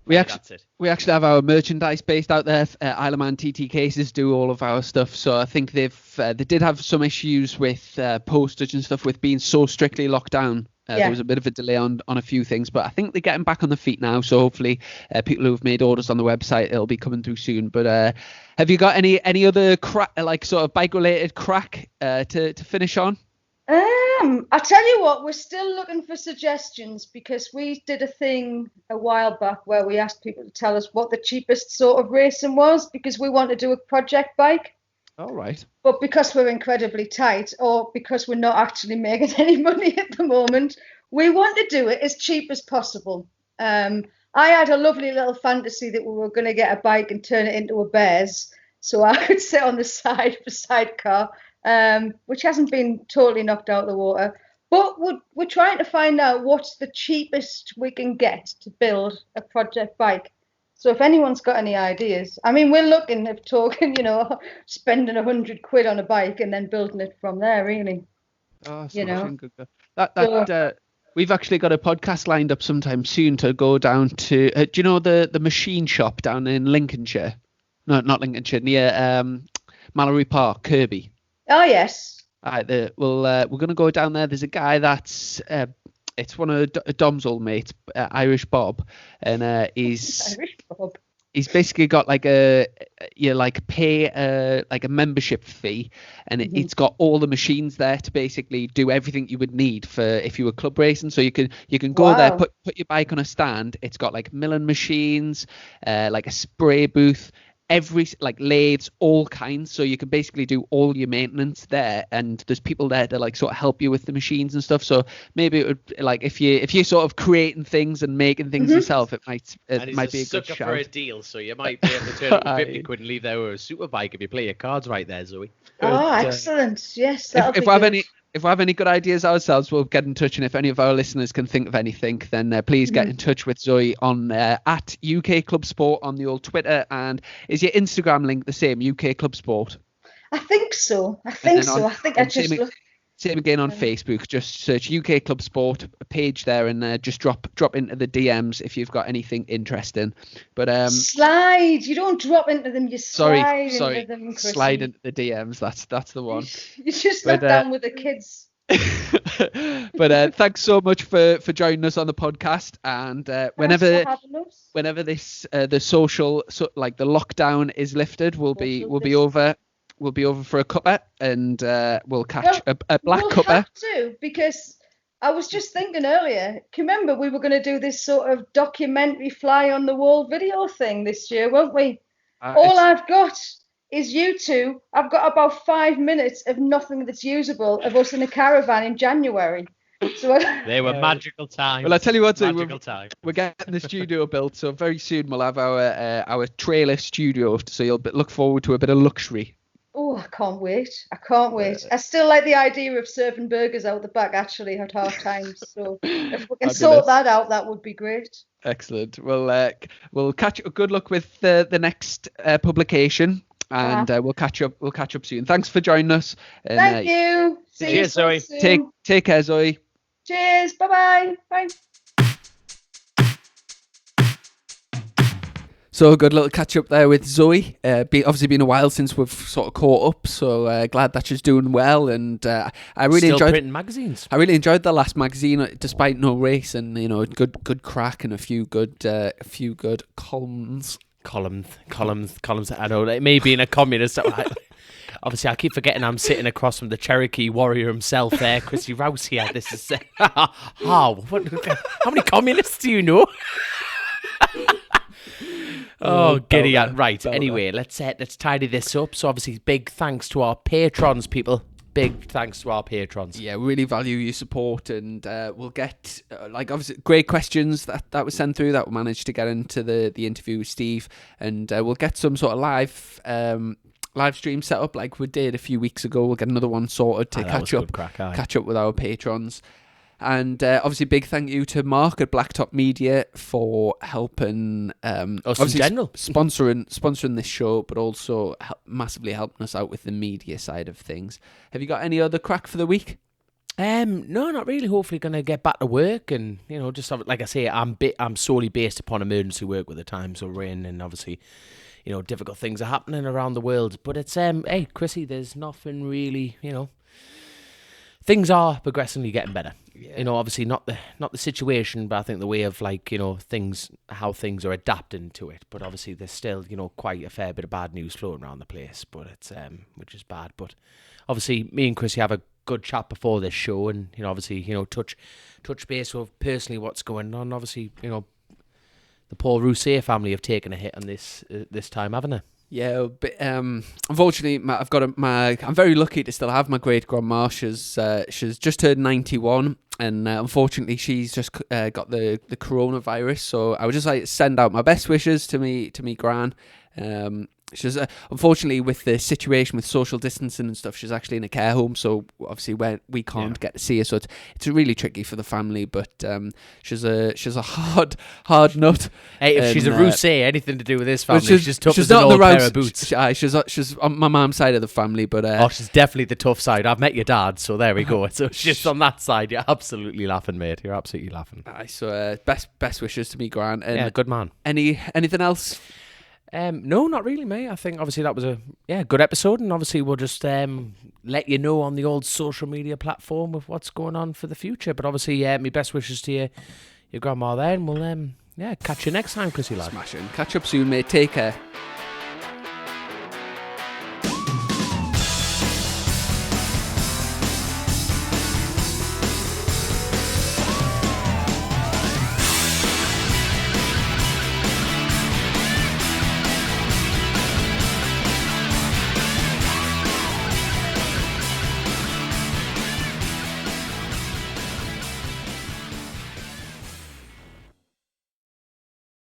We actually have our merchandise based out there. Isle of Man TT Cases do all of our stuff, so I think they did have some issues with postage and stuff with being so strictly locked down. There was a bit of a delay on a few things, but I think they're getting back on the feet now. So hopefully, people who've made orders on the website, it'll be coming through soon. But have you got any other sort of bike related crack to finish on? I tell you what, we're still looking for suggestions because we did a thing a while back where we asked people to tell us what the cheapest sort of racing was because we want to do a project bike. All right. But because we're incredibly tight or because we're not actually making any money at the moment, we want to do it as cheap as possible. I had a lovely little fantasy that we were going to get a bike and turn it into a Bears so I could sit on the side of a sidecar. Which hasn't been totally knocked out of the water. But we're trying to find out what's the cheapest we can get to build a project bike. So if anyone's got any ideas, we're looking at talking, spending £100 on a bike and then building it from there, really. Oh, good. We've actually got a podcast lined up sometime soon to go down to, do you know the machine shop down in Lincolnshire? No, not Lincolnshire, near Mallory Park, Kirby. Oh, yes. All right, we're going to go down there. There's a guy that's, it's one of Dom's old mates, Irish Bob, and he's Irish Bob. He's basically got pay a membership fee, and it's got all the machines there to basically do everything you would need for if you were club racing. So you can go there, put your bike on a stand. It's got milling machines, a spray booth, lathes, all kinds, so you can basically do all your maintenance there, and there's people there to sort of help you with the machines and stuff. So maybe it would if you're sort of creating things and making things yourself, it might be a good shout. For a deal, so you might be able to turn it with 50 quid and leave there with a superbike if you play your cards right there, Zoe. Oh, excellent. Yes, that'll be good. If we have any good ideas ourselves, we'll get in touch. And if any of our listeners can think of anything, then please get in touch with Zoe on at UK Club Sport on the old Twitter. And is your Instagram link the same, UK Club Sport? I think so. I think I just looked. Same again on Facebook. Just search UK Club Sport page there, and just drop into the DMs if you've got anything interesting. But slide. You don't drop into them. You slide into them. Chrissy. Slide into the DMs. That's the one. You just sat down with the kids. But thanks so much for joining us on the podcast. And Thanks for having us. whenever this the social like the lockdown is lifted, we'll be over. We'll be over for a cuppa, and we'll catch a black cuppa. We'll have to, because I was just thinking earlier. Can you remember we were going to do this sort of documentary fly on the wall video thing this year, weren't we? All I've got is you two. I've got about 5 minutes of nothing that's usable of us in a caravan in January. So they were magical times. Well, I tell you what, we're getting the studio built, so very soon we'll have our trailer studio. So you'll look forward to a bit of luxury. Oh, I can't wait. I still like the idea of serving burgers out the back, actually, at half times. So if we can sort that out, that would be great. Excellent. We'll catch. Good luck with the next publication, and we'll catch up soon. Thanks for joining us. And, Thank you. See you Zoe. soon. Take care, Zoe. Cheers. Bye-bye. Bye. So a good little catch up there with Zoe. Obviously been a while since we've sort of caught up, so glad that she's doing well. And I really Still enjoyed printing magazines. I really enjoyed the last magazine, despite no race, and good crack and a few good columns. Columns. I know it may be in a communist. Obviously, I keep forgetting I'm sitting across from the Cherokee warrior himself there, Chrissy Rouse here. This is how many communists do you know? Oh, giddy up. Right. Anyway, let's tidy this up. So obviously, big thanks to our patrons, people. Big thanks to our patrons. Yeah, we really value your support, and we'll get obviously great questions that was sent through that we managed to get into the interview with Steve, and we'll get some sort of live stream set up like we did a few weeks ago. We'll get another one sorted to catch up with our patrons. And obviously, big thank you to Mark at Blacktop Media for helping us in general, sponsoring this show, but also massively helping us out with the media side of things. Have you got any other crack for the week? No, not really. Hopefully, going to get back to work, and just like I say, I'm solely based upon emergency work with the times we're in, and obviously, difficult things are happening around the world. But it's hey, Chrissy, there's nothing really, Things are progressively getting better. Yeah. Obviously not the situation, but I think the way of how things are adapting to it. But obviously there's still, quite a fair bit of bad news floating around the place, but it's which is bad. But obviously me and Chrissy have a good chat before this show, and obviously touch base with personally what's going on. Obviously the Paul Rousset family have taken a hit on this time, haven't they? Yeah, but unfortunately, I'm very lucky to still have my great grandma. She's just turned 91, and unfortunately, she's just got the coronavirus. So I would just like to send out my best wishes to me gran. She's unfortunately, with the situation with social distancing and stuff, she's actually in a care home, so obviously we can't get to see her, so it's really tricky for the family. But she's a hard nut. Hey, if she's a Rousset, anything to do with this family, she's tough as an old pair of boots. She's on my mum's side of the family, but she's definitely the tough side. I've met your dad, so there we go. So she's on that side. You're absolutely laughing, mate. You're absolutely laughing. So best wishes to me, gran. And yeah, good man. Anything else? No, not really, mate. I think obviously that was a good episode, and obviously we'll just let you know on the old social media platform with what's going on for the future. But obviously, my best wishes to your grandma there, and we'll catch you next time, Chrissy lad. Smashing. Catch up soon, mate. Take care.